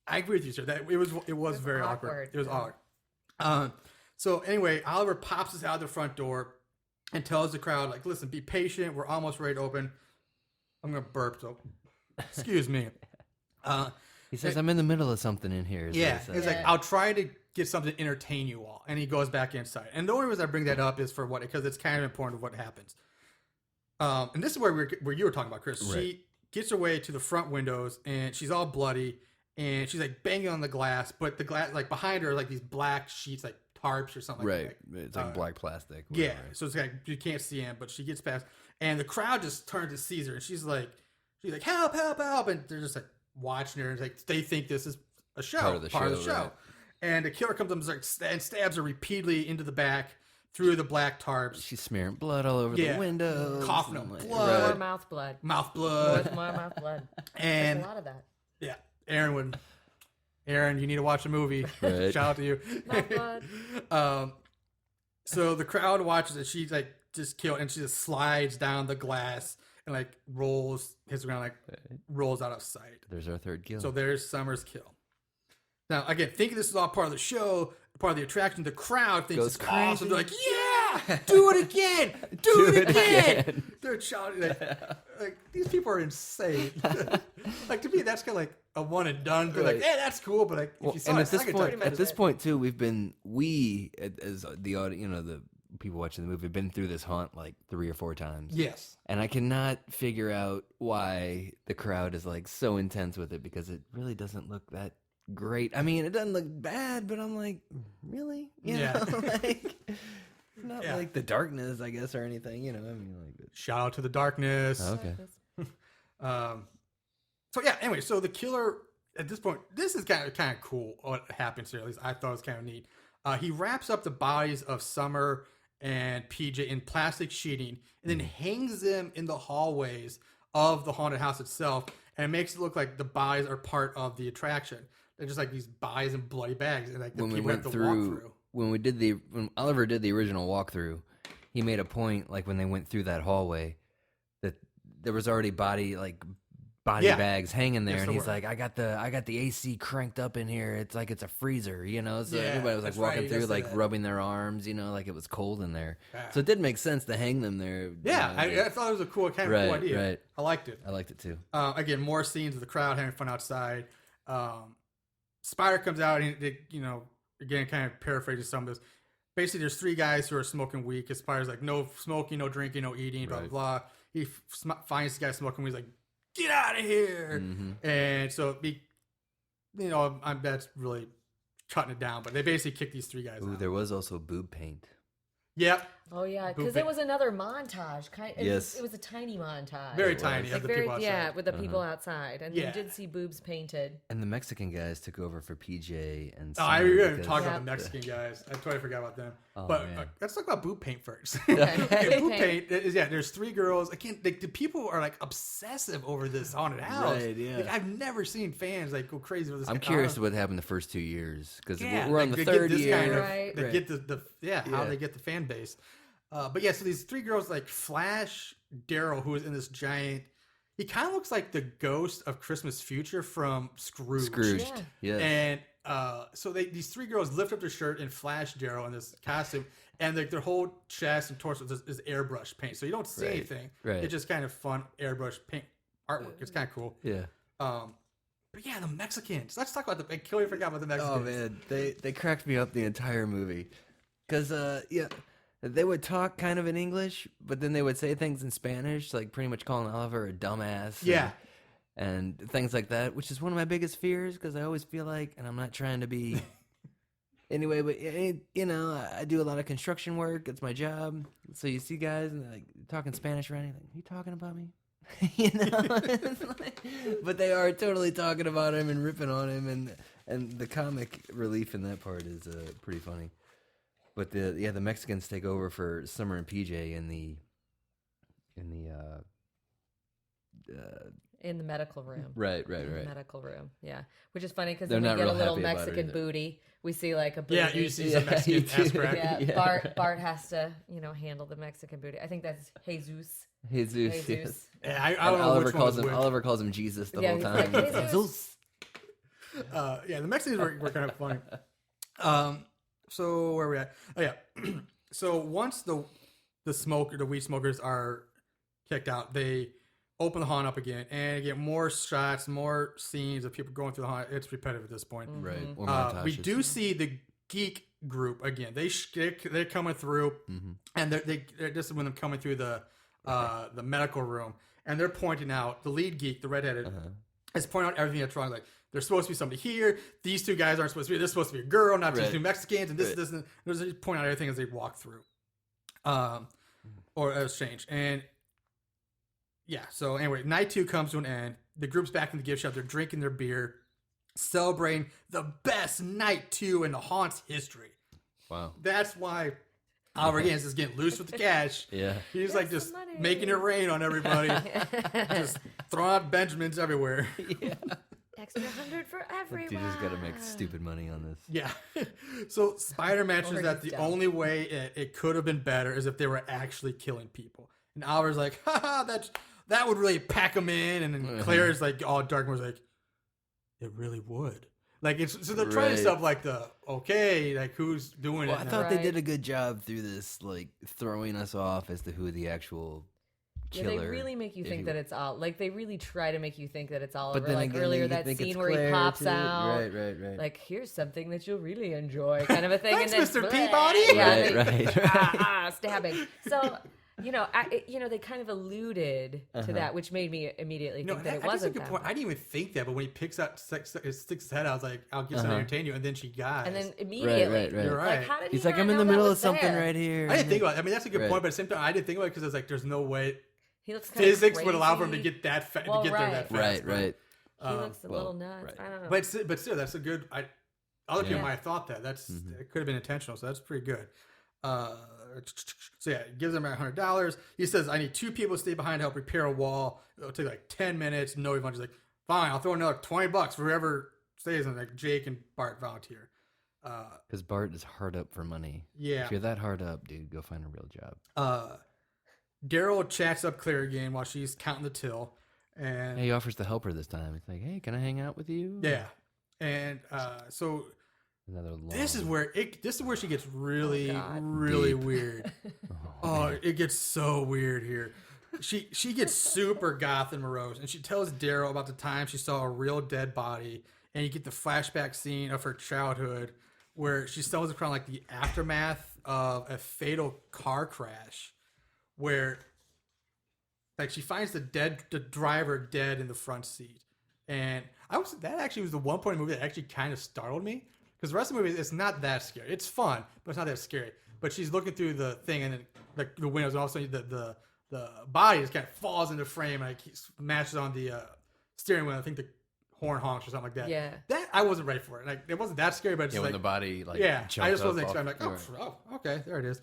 I agree with you, sir. That it was very awkward. awkward. It was awkward. So anyway, Oliver pops us out the front door and tells the crowd, like, listen, be patient. We're almost ready to open. I'm gonna burp, so excuse me. He says, "I'm in the middle of something in here." is what Yeah, he says. it's like I'll try to get something to entertain you all, and he goes back inside. And the only reason I bring that up is because it's kind of important of what happens. And this is where you were talking about, Chris. Right. She gets her way to the front windows, and she's all bloody, and she's like banging on the glass, but the glass like behind her are like these black sheets, like tarps or something. right. Like It's like black plastic. yeah, whatever. so it's like you can't see him, but she gets past, and the crowd just turns to see her, and she's like, help, help, help, and they're just like watching her, and like they think this is a show, Part of the show, right. And the killer comes up and stabs her repeatedly into the back through the black tarps, She's smearing blood all over Yeah. the windows. Coughing and, up like, blood. More right. mouth blood. mouth More, blood, more mouth blood. and There's a lot of that. yeah, Aaron, you need to watch a movie. Right. Shout out to you. Mouth blood. So the crowd watches it. She's like just killed, and she just slides down the glass and like hits the ground, like rolls out of sight. There's our third kill. So there's Summer's kill. Now, again, thinking this is all part of the show, part of the attraction, the crowd thinks Goes it's awesome. crazy. They're like, yeah, do it again. Do it again. They're shouting. Like, these people are insane. Like, to me, that's kind of like a one and done. They're like, Right. yeah, that's cool. But like, if you saw and it at this second point, time, at this point too, as the audience, the people watching the movie, have been through this haunt like 3 or 4 times. yes. And I cannot figure out why the crowd is like so intense with it, because it really doesn't look that great. I mean, it doesn't look bad, but I'm like, really? You Yeah. know? Like, not Yeah. like The Darkness, I guess, or anything. I mean, like. Shout out to the darkness. Okay. So yeah, anyway, so the killer at this point, this is kind of cool what happens here. At least I thought it was kind of neat. He wraps up the bodies of Summer and PJ in plastic sheeting and then hangs them in the hallways of the haunted house itself, and it makes it look like the bodies are part of the attraction. They're just like these bodies in bloody bags, and like the people have to walk through. When Oliver did the original walkthrough, he made a point, like when they went through that hallway, that there was already body bags hanging there, Yes, and there he's were. like, I got the AC cranked up in here. It's like it's a freezer, you know. So Yeah, everybody was like that's right, walking he through, does say like that. rubbing their arms, you know, like it was cold in there. Yeah. So it did make sense to hang them there. Yeah, you know, I thought it was a cool cool idea. right. I liked it. I liked it too. Again, more scenes of the crowd having fun outside. Spider comes out and they, again, kind of paraphrasing some of this. Basically, there's three guys who are smoking weed. Because Spider's like, no smoking, no drinking, no eating, blah, Right. blah, blah. He finds the guy smoking weed. He's like, get out of here. Mm-hmm. And so, that's really cutting it down. But they basically kick these three guys Ooh, out. there was also boob paint. Yep. Oh yeah, Boop because it. it was another montage. Yes. It was a tiny montage. Very It tiny was. of the very, people outside. yeah, with the people outside, and Yeah. you did see boobs painted. And the Mexican guys took over for PJ and Oh, I Summer didn't because- talk about Yeah. the Mexican guys. I totally forgot about them. Oh, But man. let's talk about boob paint first. Okay. Okay, boob Paint. paint is, there's three girls. Again, the people are like obsessive over this haunted house. Right, yeah. Like, I've never seen fans like go crazy with this. I'm curious what happened the first 2 years because Yeah, we're on like, the they get third this year. kind of- Right. They Right. get how Yeah. they get the fan base. But yeah, so these three girls like Flash Daryl, who is in this giant. He kind of looks like the ghost of Christmas Future from Scrooge. Scrooged. Yeah. Yes. And so these three girls lift up their shirt and flash Daryl in this costume, and their whole chest and torso is airbrush paint. So you don't see Right, anything. right. It's just kind of fun airbrush paint artwork. It's kind of cool. Yeah. But yeah, the Mexicans. Let's talk about I totally forgot about the Mexicans. Oh man, they cracked me up the entire movie, because they would talk kind of in English, but then they would say things in Spanish, like pretty much calling Oliver a dumbass. Yeah. And things like that, which is one of my biggest fears, because I always feel like, and I'm not trying to be. Anyway, but I do a lot of construction work. It's my job. So you see guys and they're like talking Spanish or anything. Are you talking about me? But they are totally talking about him and ripping on him, and the comic relief in that part is pretty funny. But the Mexicans take over for Summer and PJ in the In the medical room. right. In the medical room, yeah. Which is funny because They're then we not get a real little happy about it Mexican either. booty. We see like a booty. Yeah, you see some Mexican you ass do. crack. Yeah, Yeah. Bart has to, handle the Mexican booty. I think that's Jesus. Jesus. Jesus. Yeah, I And don't know Oliver which one calls was him which. Oliver calls him Jesus the Yeah, whole he's time. like, Jesus. Yeah, the Mexicans were kind of funny. So where are we at? Oh yeah. So once the weed smokers are kicked out, they open the haunt up again and get more shots, more scenes of people going through the haunt. It's repetitive at this point. Right. Or We montages. do see the geek group again. They're coming through, and they're just when they're coming through the medical room, and they're pointing out the lead geek, the redheaded, is pointing out everything that's wrong. Like there's supposed to be somebody here. These two guys aren't supposed to be. There's supposed to be a girl, not these Right. two Mexicans, and this, Right. this, and there's point out everything as they walk through, or exchange. And yeah. So anyway, night 2 comes to an end. The group's back in the gift shop. They're drinking their beer, celebrating the best night 2 in the haunt's history. Wow. That's why Oliver Gans is getting loose with the cash. Yeah. He's like That's just the money. making it rain on everybody, just throwing out Benjamins everywhere. Extra 100 for everyone. You just got to make stupid money on this. Yeah. So Spider mentions Or that he's the dumb. only way it could have been better is if they were actually killing people. And Oliver's like, haha, that would really pack them in. And then Claire's like, all dark and was like, it really would. Like, so they're trying Right. stuff like like who's doing Well, it I now? thought they Right. did a good job through this, like throwing us off as to who the actual Yeah, killer. they really make you if think you- that it's all like they really try to make you think that it's Oliver. But then Like again, earlier you that think scene it's where he Claire, pops too. out, Right. like here's something that you'll really enjoy, kind of a thing. Thanks, and then Mr. Peabody. Yeah, Right. stabbing. So they kind of alluded to that, which made me immediately think that it that's a wasn't good them. point. I didn't even think that, but when he sticks his head out, I was like, I'll get something to entertain you. And then she dies. And then immediately, right. You're right. like, how did He's he like, not I'm in know the that middle was of something there? right here. I didn't think about it. I mean, that's a good Right. point, but at the same time, I didn't think about it because I was like, there's no way He looks kind of physics would allow for him to crazy. get that Well, to get there that right. fast. Right. He looks a little nuts. right. I don't know. But still, that's a good. Other people might have thought that. It could have been intentional, so that's pretty good. So yeah, he gives him $100. He says, "I need 2 people to stay behind to help repair a wall. It'll take like 10 minutes." No refund. He's like, "Fine, I'll throw another $20 for whoever stays." And like Jake and Bart volunteer. Because Bart is hard up for money. Yeah. If you're that hard up, dude, go find a real job. Daryl chats up Claire again while she's counting the till, and He offers to help her this time. It's like, hey, can I hang out with you? yeah, and so Another long... this is where she gets really Deep. weird. It gets so weird here. She gets super goth and morose, and she tells Daryl about the time she saw a real dead body, and you get the flashback scene of her childhood where she stumbles upon like the aftermath of a fatal car crash, where like she finds the driver dead in the front seat, and that actually was the one point in the movie that actually kind of startled me. Because the rest of the movie, it's not that scary. It's fun, but it's not that scary. But she's looking through the thing, and then like the windows, and all of a sudden the body just kind of falls into frame, and like smashes on the steering wheel. I think the horn honks or something like that. Yeah. That I wasn't ready for it. Like it wasn't that scary, but it's Yeah, just when like the body like I just wasn't expecting. off- I'm like, oh, okay, there it is.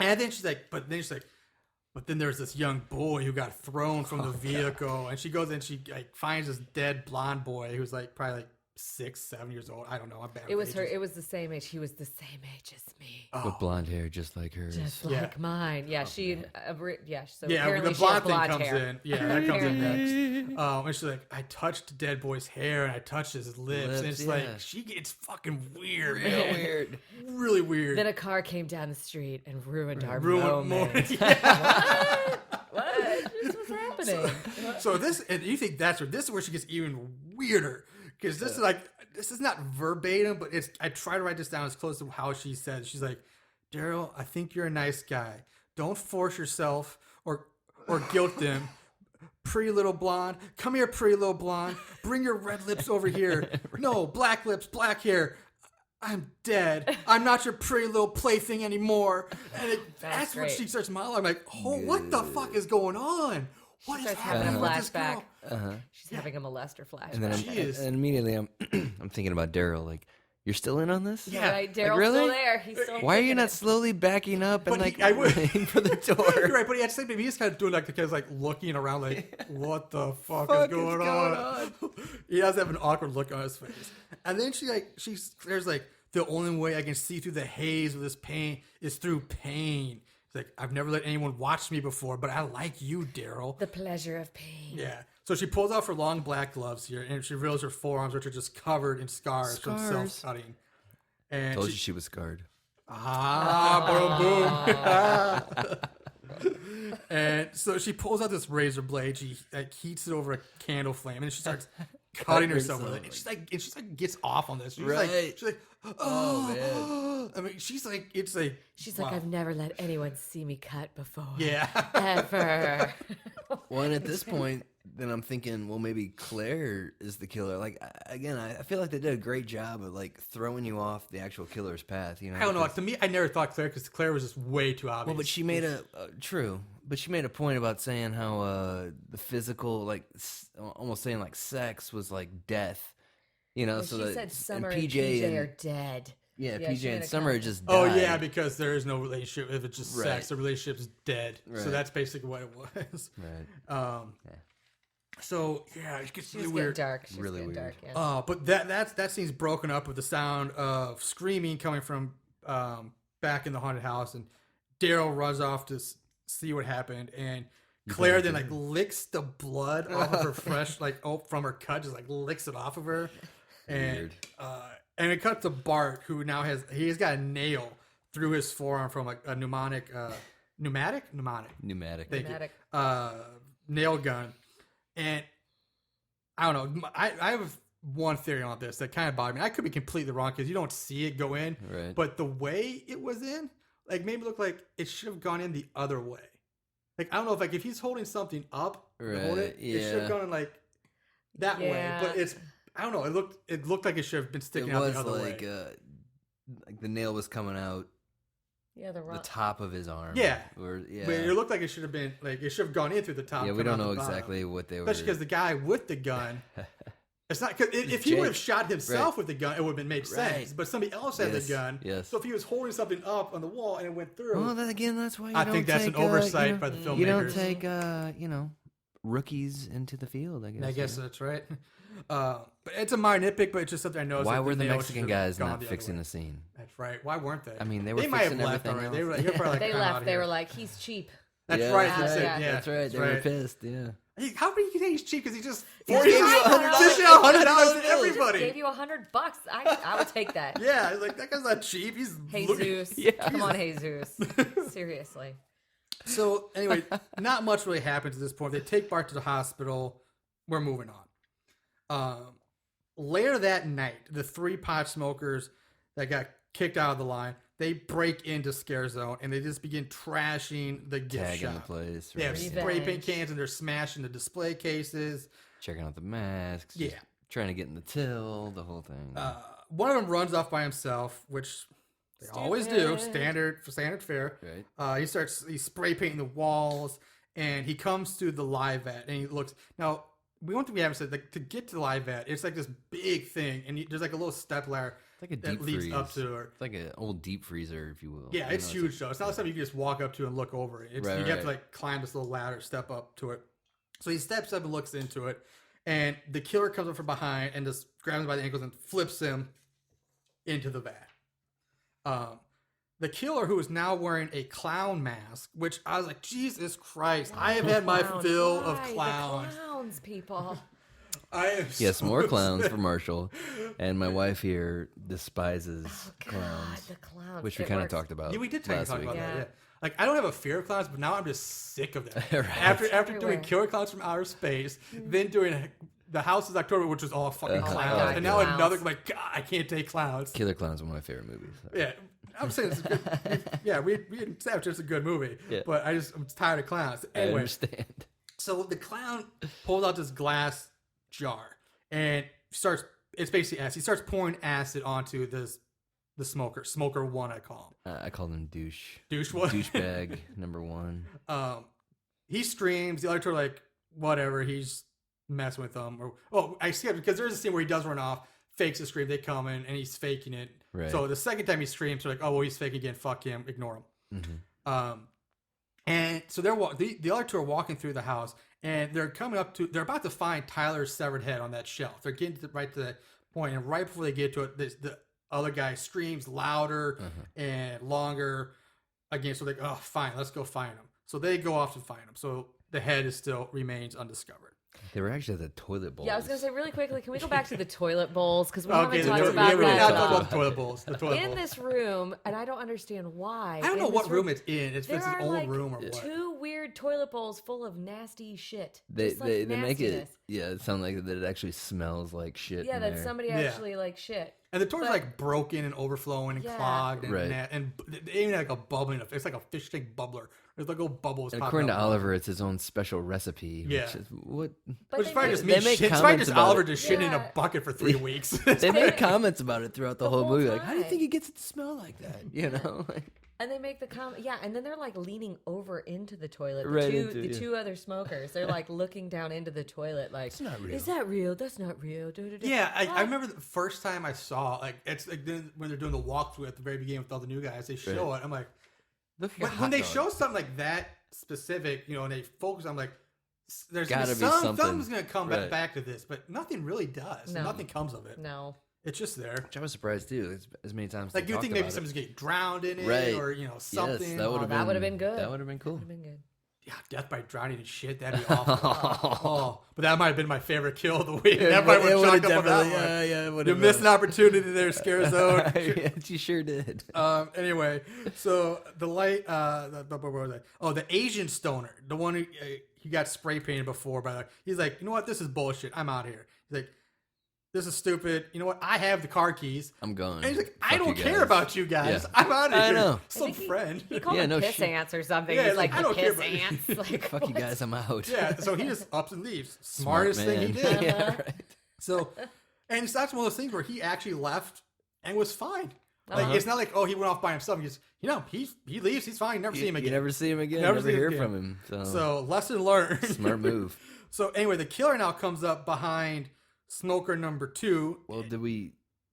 And then she's like, but then there's this young boy who got thrown from the vehicle, and she goes and she like finds this dead blonde boy who's like probably like 6, 7 years old. I don't know. I'm bad. It was with her. ages. It was the same age. He was the same age as me. with blonde hair, just like hers. Just Yeah. like mine. Yeah, she. So Yeah, apparently the she has blonde thing blonde comes hair. in. Yeah, that comes in next. And she's like, I touched dead boy's hair and I touched his lips. And it's yeah. like, she gets fucking weird, Real man. weird. Really weird. Then a car came down the street and ruined our Ruined more. moment. Yeah. What? This was happening. So this, and you think this is where she gets even weirder. Because this is not verbatim, but I try to write this down as close to how she said. She's like, Daryl, I think you're a nice guy. Don't force yourself or guilt them. Pretty little blonde. Come here, pretty little blonde. Bring your red lips over here. No, black lips, black hair. I'm dead. I'm not your pretty little plaything anymore. And that's when great. she starts monologuing. I'm like, oh, what the fuck is going on? What is starts having a happening with this flashback. girl? She's having a molester flashback. And then She is. and immediately I'm I'm thinking about Daryl. Like, you're still in on this? Yeah. Right, Like, Daryl's really? still there. He's still Why are you kicking not it. slowly backing up and But like I would- running for the You're door? right, but at the same time, he's kind of doing like the kid's like looking around, like, what the fuck, Fuck is going on? He does have an awkward look on his face, and then there's like, the only way I can see through the haze of this pain is through pain. It's like, I've never let anyone watch me before, but I like you, Daryl. The pleasure of pain. Yeah. So she pulls off her long black gloves here, and she reveals her forearms, which are just covered in scars from Scars. self-cutting. And Told you she was scarred. boom. And so she pulls out this razor blade. She like heats it over a candle flame, and she starts cutting herself with it. And she's like gets off on this. She's Right. like, oh man. I mean, she's like, it's like, She's wow. like, I've never let anyone see me cut before. Yeah. Ever. Well, and at this point, then I'm thinking, well, maybe Claire is the killer. Like, again, I feel like they did a great job of like throwing you off the actual killer's path. You know, I don't know. because- To me, I never thought Claire, because Claire was just way too obvious. Well, but she made true. But she made a point about saying how the physical, like almost saying like sex was like death. You know, Well, so she that said Summer and and PJ are dead. yeah, Yeah, she PJ made and a Summer comment. just Oh died. yeah, because there is no relationship. If it's just Right. sex, the relationship's dead. So Right. that's basically what it was. Right. So yeah, it gets She really was weird. getting dark. She was Really getting weird. dark. Yeah. But that scene's broken up with the sound of screaming coming from back in the haunted house, and Daryl runs off to see what happened, and Claire then like licks the blood off of her fresh from her cut, just like licks it off of her, and Weird. and it cuts to Bart, who now he's got a nail through his forearm from like a pneumatic. Thank Pneumatic. you. Nail gun. And I don't know. I have one theory on this that kind of bothered me. I could be completely wrong because you don't see it go in. Right. But the way it was in, like, made me look like it should have gone in the other way. Like, I don't know if he's holding something up, to hold it should have yeah. gone in like that way. Yeah. But I don't know. It looked like it should have been sticking It out was the other like way. like the nail was coming out Yeah, the the rock. top of his arm. Yeah. Or, yeah. But it looked like it should have been it should have gone in through the top. Yeah, we coming don't out know the bottom. exactly what they were. Especially because the guy with the gun It's not because if he Jake. would have shot himself Right. with the gun, it would have been made sense. Right. But somebody else had Yes, the gun. yes. So if he was holding something up on the wall and it went through, Well, then again, that's why you I don't think that's take, an oversight you know, by the filmmakers. You don't take, rookies into the field, I guess. I guess you know? that's right. But it's a minor nitpick, but it's just something I noticed. Why that were the nail Mexican should have guys gone not the other fixing way. the scene? That's right. Why weren't they? I mean, they were might have fixing left everything already. They were, else. they were probably like, They "I'm left. outta They here." were like, he's cheap. That's Yeah, right. that's That's, right. it. Yeah, Yeah, That's right. They right. were pissed. Yeah. Hey, how do you think he's cheap? Because he just He's forced just $100 to He everybody. just gave you $100. I would take that. Yeah, like that guy's not cheap. He's Jesus. Yeah. Come on, Jesus. Seriously. So anyway, not much really happens at this point. They take Bart to the hospital. We're moving on. Later that night, the 3 pot smokers that got kicked out of the line, they break into Scare Zone and they just begin trashing the gift Tagging the shop. place. They have right. spray paint Revenge. cans and they're smashing the display cases. Checking out the masks. Yeah. just Trying to get in the till, the whole thing. One of them runs off by himself, which they always do, standard fare. Right. He's spray painting the walls, and he comes to the live vat, and he looks. Now, one thing we haven't said, like, to get to the live vat, it's like this big thing, and there's like a little step ladder It's like a that deep leads freeze. up to her. It's like an old deep freezer, if you will. Yeah, You it's know, huge, though. It's not something you can just walk up to and look over it. Right, you have to, right. like, climb this little ladder, step up to it. So he steps up and looks into it, and the killer comes up from behind and just grabs him by the ankles and flips him into the vat. The killer, who is now wearing a clown mask, which I was like, Jesus Christ, I have had my fill of Why? clowns. The clowns, people. I am Yes, so more clowns sick. for Marshall. And my wife here despises Oh, God, clowns, the clowns. which we It kind of works. talked about Yeah, we did last talk week. about Yeah. that. Yeah, like I don't have a fear of clowns, but now I'm just sick of them. Right. After doing Everywhere. Killer Clowns from Outer Space, then doing The House is October, which was all fucking Oh my clowns, God, and now clowns. another like God, I can't take clowns. Killer Clowns is one of my favorite movies. Yeah, I'm saying it's a good. Yeah, we didn't say it's just a good movie, Yeah. but I'm tired of clowns. I Anyway, understand. so the clown pulls out this glass jar and starts. It's basically acid. He starts pouring acid onto the smoker one. I call I call them douche. Douche one? Douchebag number 1. him. He screams. The other two are like, whatever. He's messing with them. Or I skipped because there's a scene where he does run off, fakes a scream. They come in and he's faking it. Right. So the second time he screams, they're like, oh well, he's faking again. Fuck him. Ignore him. Mhm. And so the other two are walking through the house, and they're about to find Tyler's severed head on that shelf. They're getting right to that point, and right before they get to it, the other guy screams louder and longer again. So they're like, oh, fine, let's go find him. So they go off to find him. So the head still remains undiscovered. They were actually the toilet bowls. Yeah, I was gonna say really quickly. Can we go back to the toilet bowls because we Okay, haven't talked yeah, about we're that not at talking all. about the toilet bowls. The toilet In bowls. this room, and I don't understand why. I don't in know this what room it's in. It's There his are own like room or what. 2 weird toilet bowls full of nasty shit. They Just, like, they make it nastiness. it sound like that it actually smells like shit. Yeah, in that there. somebody Yeah. actually like shit. And the toilet's But- like broken and overflowing and Yeah. clogged and Right. and they even have like a bubbling. It's like a fish tank bubbler. There's like little bubbles. And popping according to up. Oliver, it's his own special recipe. Yeah. Which is, what But Which they is probably make- just me They make shit. It's probably comments just about Oliver it. just shitting in a Yeah. bucket for 3 weeks. they make comments about it throughout the whole whole movie. Like, how do you time. think it gets it to smell like that? You know, like, And they make the comment, yeah, and then they're like leaning over into the toilet. The Right two, into- the yeah. 2 other smokers, they're like looking down into the toilet, like, It's not real. Is that real? That's not real. Da-da-da. Yeah, I What? remember the first time I saw like it's like when they're doing the walkthrough at the very beginning with all the new guys. They show it. I'm like, look like a when hot they dog. show something like that specific, and they focus, I'm like, there's Gotta gonna be be something. something's gonna come Right. back to this, but nothing really does. No. Nothing comes of it. No. It's just there. Which I was surprised too. As many times Like they you talked think maybe about it. someone's getting drowned in it, Right. or something. Yes, that would have that would've been good. That would have been cool. Would've been good. Yeah, death by drowning and shit. That'd be awful. Oh, but that might have been my favorite kill of the week. That might have chalked up on that one. yeah, You missed an opportunity there, Scare Zone. Yeah, you sure did. Anyway, so the light, what was that? Oh, the Asian stoner, the one who he got spray painted before, but he's like, you know what? This is bullshit. I'm out of here. He's like, this is stupid. You know what? I have the car keys. I'm gone. And he's like, I Fuck don't you care guys. about you guys. Yeah. I'm out of I here. know. I Some think friend. He called Yeah, them no piss shit. ants or something. Yeah, He's like, like, I the don't care piss about you. ants. Like, Fuck you what? guys, I'm out. Yeah, so he just ups and leaves. Smart Smartest thing he man. did. Yeah, right. So, and it's that's one of those things where he actually left and was fine. Like it's not like he went off by himself. He just he leaves. He's fine. You never see him You again. never see him again. Never Never, see him hear again. from him. So, So lesson learned. smart move. So anyway, the killer now comes up behind Smoker number 2. Well, did we?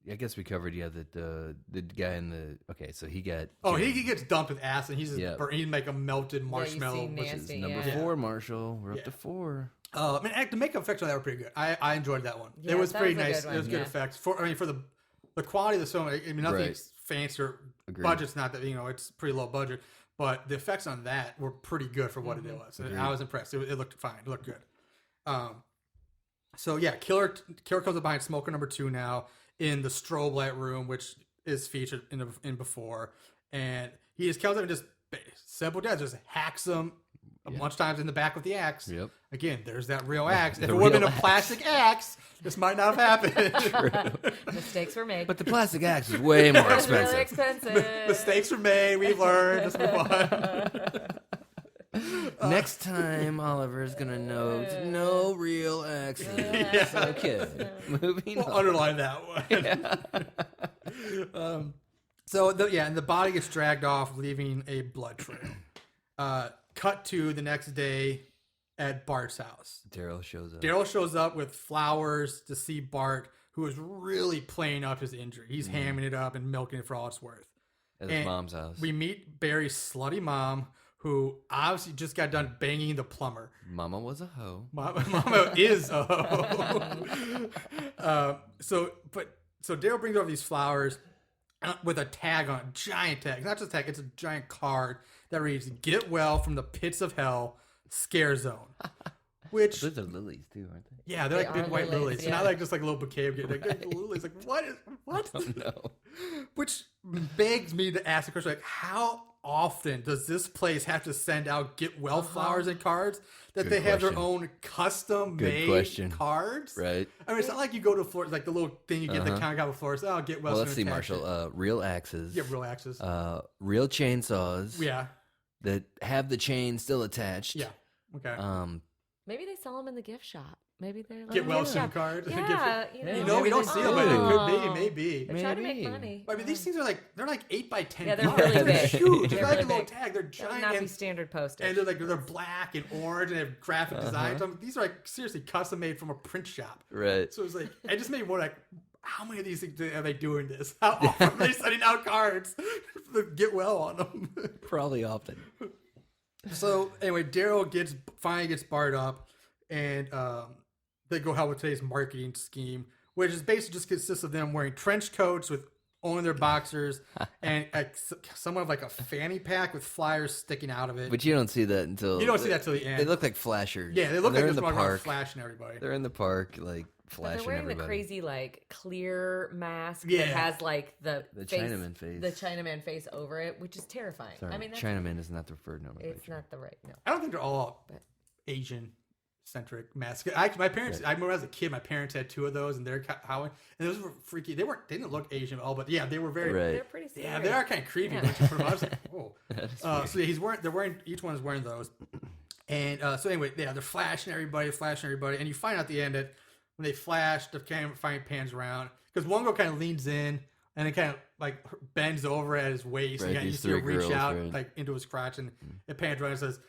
I guess we covered. Yeah, that the guy in the. Okay, so he got. Oh, he gets dumped with acid. He's Yeah. he'd make a melted marshmallow. seem which is, nasty. Number Yeah. 4, Marshall. We're up Yeah. to 4. I mean, the makeup effects on that were pretty good. I enjoyed that one. Yeah, it was that pretty was a nice. good It was one, good yeah. effects. For the quality of the film. I mean, nothing's Right. fancy or Agreed. budget's not that it's pretty low budget, but the effects on that were pretty good for what it was. Agreed. I was impressed. It looked fine. It looked good. So yeah, Killer comes up behind Smoker number 2 now in the strobe light room, which is featured in before, and he just comes up and just simple death, just hacks him a bunch of times in the back with the axe. Yep. Again, there's that real axe. If The it would have real been a plastic axe, this might not have happened. Mistakes were made. But the plastic axe is way more It was really expensive. expensive. Mistakes were made. We've learned. Let's move on. Next time, Oliver's gonna note no real accidents. Yeah. Okay, moving We'll on. underline that one. So and the body gets dragged off, leaving a blood trail. Cut to the next day at Bart's house. Daryl shows up. Daryl shows up with flowers to see Bart, who is really playing up his injury. He's hamming it up and milking it for all it's worth. At his And mom's house. We meet Barry's slutty mom, who obviously just got done banging the plumber. Mama was a hoe. Mama is a hoe. So Daryl brings over these flowers with a tag on it, giant tag, not just a tag, it's a giant card that reads "Get well from the pits of hell, scare zone." Which Those are lilies too, aren't they? yeah, they're like They big are white lilies, lilies, yeah. not like just like a little bouquet of lilies. Like what? No. Which begs me to ask the question: like, how often does this place have to send out get well flowers and cards that Good they have their question. own custom Good made question. cards? Right. I mean, it's not like you go to Florida, like the little thing you get the counter copy of flowers. Oh, get well. Well, let's soon see, attached. Marshall. Real axes. Yeah, real axes. Real chainsaws. Yeah, That have the chain still attached. yeah. Okay. Maybe they sell them in the gift shop. Maybe they're like Get well gift soon shop. card. Yeah, You know, we don't see them, but it could be, maybe. They're trying to make Maybe. money. I mean, these things are they're like 8x10. Yeah, they're cards. really They're big. huge. They're They're like really a little big. tag. They're That would giant. not be And, standard postage. and they're black and orange and have graphic designs. I mean, these are like seriously custom made from a print shop. Right. So it's like I just made one like, how many of these things are they doing this? How often are they sending out cards that get well on them? Probably often. So anyway, Daryl finally gets Bart up, and they go out with today's marketing scheme, which is basically just consists of them wearing trench coats with only their boxers and somewhat of like a fanny pack with flyers sticking out of it. But you don't see that until You don't see that till the end. They look like flashers. Yeah, they look They're like in just the running around park. flashing everybody. They're in the park, like But flashing they're wearing everybody. the crazy like clear mask Yeah. that has like the Chinaman face. the Chinaman face over it, which is terrifying. Sorry, I mean, that's, Chinaman is not the preferred nomenclature. it's not the right no. I don't think they're all Asian centric masks. I remember as a kid, my parents had 2 of those, and they're howling, and those were freaky. They didn't look Asian at all, but yeah, they were very. Right. They're pretty scary. Yeah, they are kind of creepy. Yeah. When you put them on. I was like, whoa. So yeah, each one is wearing those. And so anyway, yeah, they're flashing everybody, and you find out at the end that when they flash, the camera finally pans around because one girl kind of leans in and it kind of like bends over at his waist, Right, and you these see her 3 reach girls, out right. like into his crotch, and it pans around and says,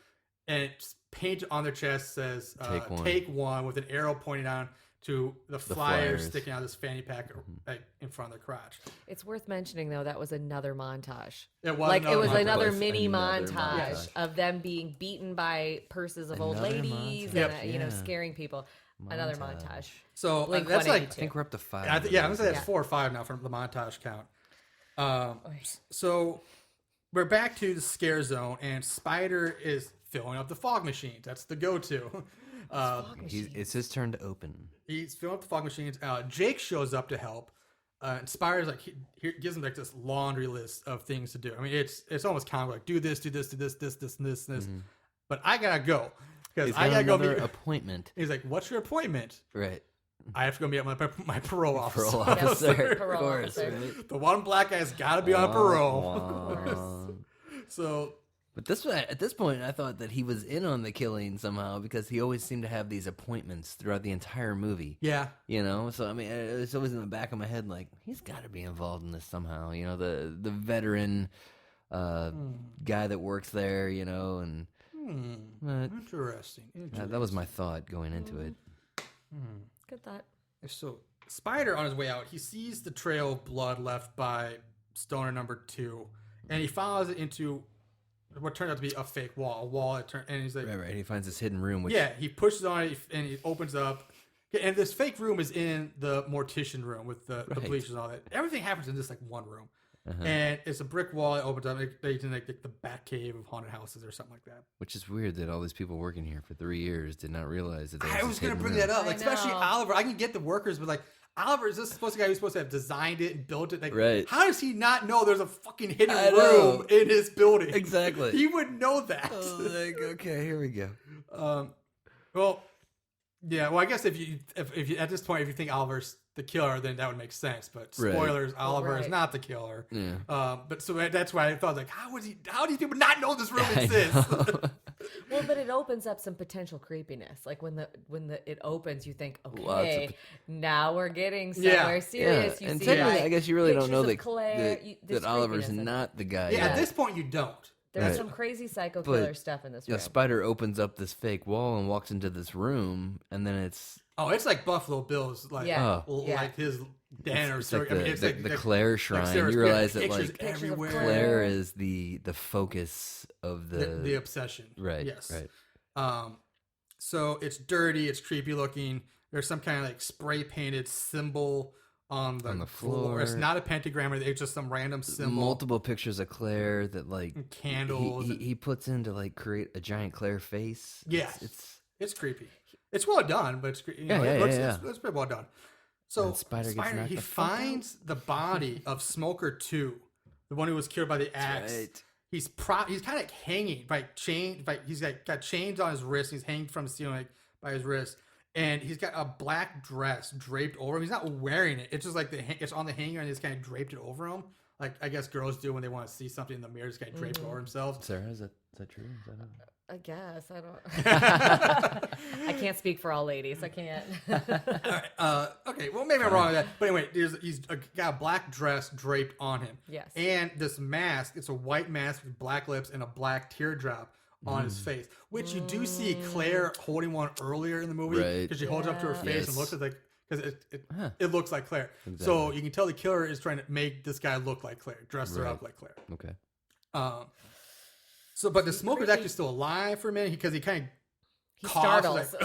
and it's painted on their chest says, Take one. take one with an arrow pointing on to the flyers flyers. sticking out of this fanny pack like in front of their crotch. It's worth mentioning though that was another montage. It was Like it was montage. another Was mini another montage montage. of them being beaten by purses of old Another ladies montage. and Yeah. scaring people. Another montage. So Blink that's like 182. I think we're up to 5. I'm gonna say that's Yeah. 4 or 5 now from the montage count. So we're back to the scare zone, and Spider is filling up the fog machines. That's the go-to. It's his turn to open. He's filling up the fog machines. Jake shows up to help. And Spider's like he gives him like this laundry list of things to do. I mean, it's almost kind of like do this, and this. But I gotta go because He's I got gotta go another meet. appointment. He's like, "What's your appointment?" Right. I have to go meet my parole officer. Parole officer. Parole Of course, officer. right? The one black guy's got to be on parole. Wah. So But at this point, I thought that he was in on the killing somehow because he always seemed to have these appointments throughout the entire movie. yeah, You know, so I mean, it's always in the back of my head, like he's got to be involved in this somehow. You know, the veteran guy that works there. You know, and but interesting. that was my thought going into it. Good thought. So Spider, on his way out, he sees the trail of blood left by Stoner number 2, and he follows it into what turned out to be a fake wall. A wall that turned, and he's like, Right. He finds this hidden room. Which, yeah, he pushes on it and he opens up. And this fake room is in the mortician room with the bleachers and all that. Everything happens in just like one room. And it's a brick wall that opens up. It's in like the bat cave of haunted houses or something like that. Which is weird that all these people working here for 3 years did not realize that. I was going to bring that up, like, especially Oliver. I can get the workers, but like Oliver is this supposed to be the guy who's supposed to have designed it and built it? Like, right. How does he not know there's a fucking hidden room in his building? Exactly. He would know that. Like, okay, here we go. Well, yeah. Well, I guess if you at this point if you think Oliver's the killer, then that would make sense. But spoilers, Oliver is not the killer. Yeah. But so that's why I thought like, how do these people not know this room exists? Well, but it opens up some potential creepiness. Like when it opens, you think, okay, now we're getting somewhere serious. Yeah. You And see, technically, like, I guess you really don't know pictures of that Oliver's not the guy. Yeah, at this point you don't. There's some crazy psycho killer stuff in this room. Yeah, Spider opens up this fake wall and walks into this room, and then it's like Buffalo Bill's like his den or like something. the Claire shrine. Sarah's You realize that pictures like everywhere. Claire is the focus of the obsession. Right. Yes. Right. So it's dirty. It's creepy looking. There's some kind of like spray painted symbol on the floor. It's not a pentagram. It's just some random symbol. Multiple pictures of Claire that like and candles. He puts in to like create a giant Claire face. Yeah, it's creepy. It's well done, but it's it's pretty well done. So Spider he finds the body of Smoker 2, the one who was killed by the axe. Right. He's kind of hanging by chain. He's got chains on his wrist. He's hanging from the ceiling by his wrist. And he's got a black dress draped over him. He's not wearing it. It's just like it's on the hanger and he's kind of draped it over him. Like I guess girls do when they want to see something in the mirror, just kind of drape it over themselves. Sarah, is that true? I guess. I don't. I can't speak for all ladies. I can't. All right. Okay. Well, maybe I'm wrong with that. But anyway, he's got a black dress draped on him. Yes. And this mask, it's a white mask with black lips and a black teardrop on his face, which you do see Claire holding one earlier in the movie because she holds it up to her face and looks at because it looks like Claire. Exactly. So you can tell the killer is trying to make this guy look like Claire, dress her up like Claire. Okay. But the smoker's actually still alive for a minute because he kind of startles,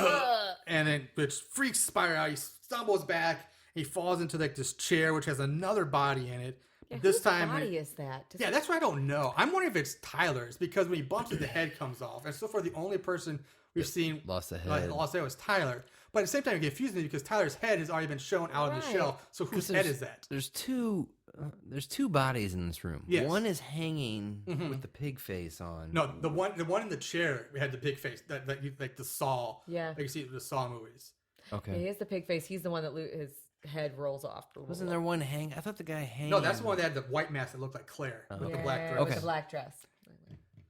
and then which freaks Spider out. He stumbles back. He falls into like this chair, which has another body in it. Yeah, this whose time, body is that? That's what I don't know. I'm wondering if it's Tyler's because when he bumps it, the head comes off, and so far the only person we've seen lost a head was Tyler. But at the same time, it confused me because Tyler's head has already been shown out of the shelf. So whose head is that? There's two bodies in this room. Yes. One is hanging with the pig face on. No, the one in the chair had the pig face, that like the Saw. Yeah, like you see the Saw movies. Okay, yeah, he has the pig face. He's the one that his head rolls off. Wasn't there one hang? I thought the guy hanging. No, that's the one that had the white mask that looked like Claire with the black dress. With the black dress.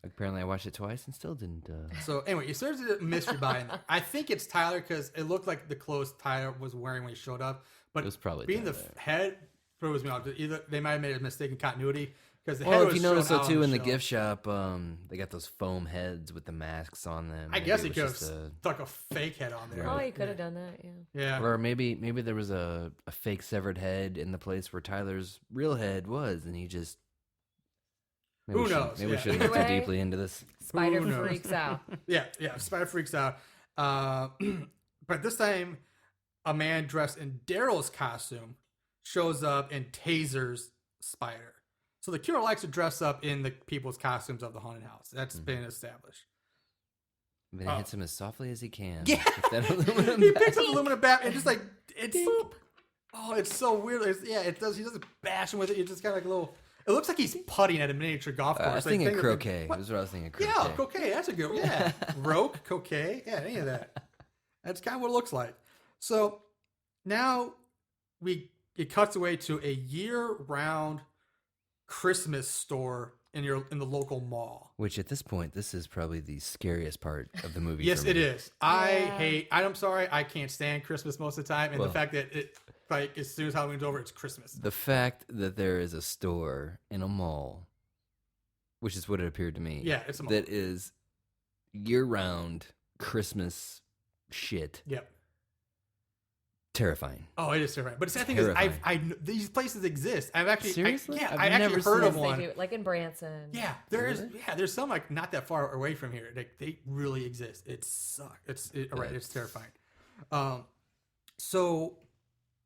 Apparently, I watched it twice and still didn't. So anyway, there's a mystery behind it. I think it's Tyler because it looked like the clothes Tyler was wearing when he showed up. But it was probably being Tyler. the head throws me off. Either they might have made a mistake in continuity because the head Well, was if you notice shown though out too on in the show. gift shop, they got those foam heads with the masks on them. I Maybe guess it he was could have just stuck a fake head on there. Oh, he could have done that. Yeah. Or maybe there was a fake severed head in the place where Tyler's real head was, and he just. Who knows? Maybe we shouldn't Either look too way, deeply into this. Spider freaks out. Yeah, Spider freaks out. But this time, a man dressed in Daryl's costume shows up and tasers Spider. So the killer likes to dress up in the people's costumes of the haunted house. That's been established. Then he hits him as softly as he can. Yeah. With that aluminum He bat. picks up the aluminum bat and just like it's oh, it's so weird. It does. He doesn't bash him with it. It's just kind of like a little. It looks like he's putting at a miniature golf course. I was thinking croquet. That's what I was thinking. Croquet. Yeah, croquet. That's a good one. Yeah. Roque, croquet. Yeah, any of that. That's kind of what it looks like. So now it cuts away to a year-round Christmas store in the local mall. Which at this point, this is probably the scariest part of the movie. Yes, for me. it is. I'm sorry, I can't stand Christmas most of the time, and the fact that it like as soon as Halloween's over, it's Christmas. The fact that there is a store in a mall, which is what it appeared to me. Yeah, it's a mall. That is year-round Christmas shit. Yep. Terrifying. Oh, it is terrifying. But the sad thing is, these places exist. I've actually, Seriously? I I've actually never heard seen of They one. do, like in Branson. Yeah, there's some like not that far away from here. Like they really exist. It sucks. It's terrifying. So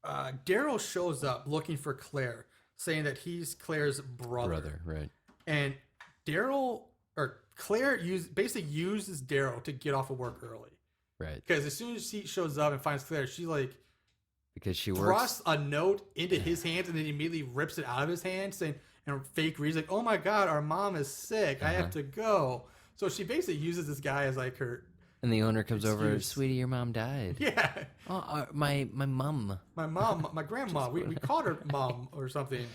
Daryl shows up looking for Claire, saying that he's Claire's brother. Right. And Claire basically uses Daryl to get off of work early. Right. Because as soon as she shows up and finds Claire, she Because she works. thrusts a note into his hands and then immediately rips it out of his hand, saying, and fake reads like, "Oh my God, our mom is sick. I have to go." So she basically uses this guy as like her. And the owner comes over, Excuse. "Sweetie, your mom died." Yeah, Oh, my mom. my mom, my grandma. We called her mom or something.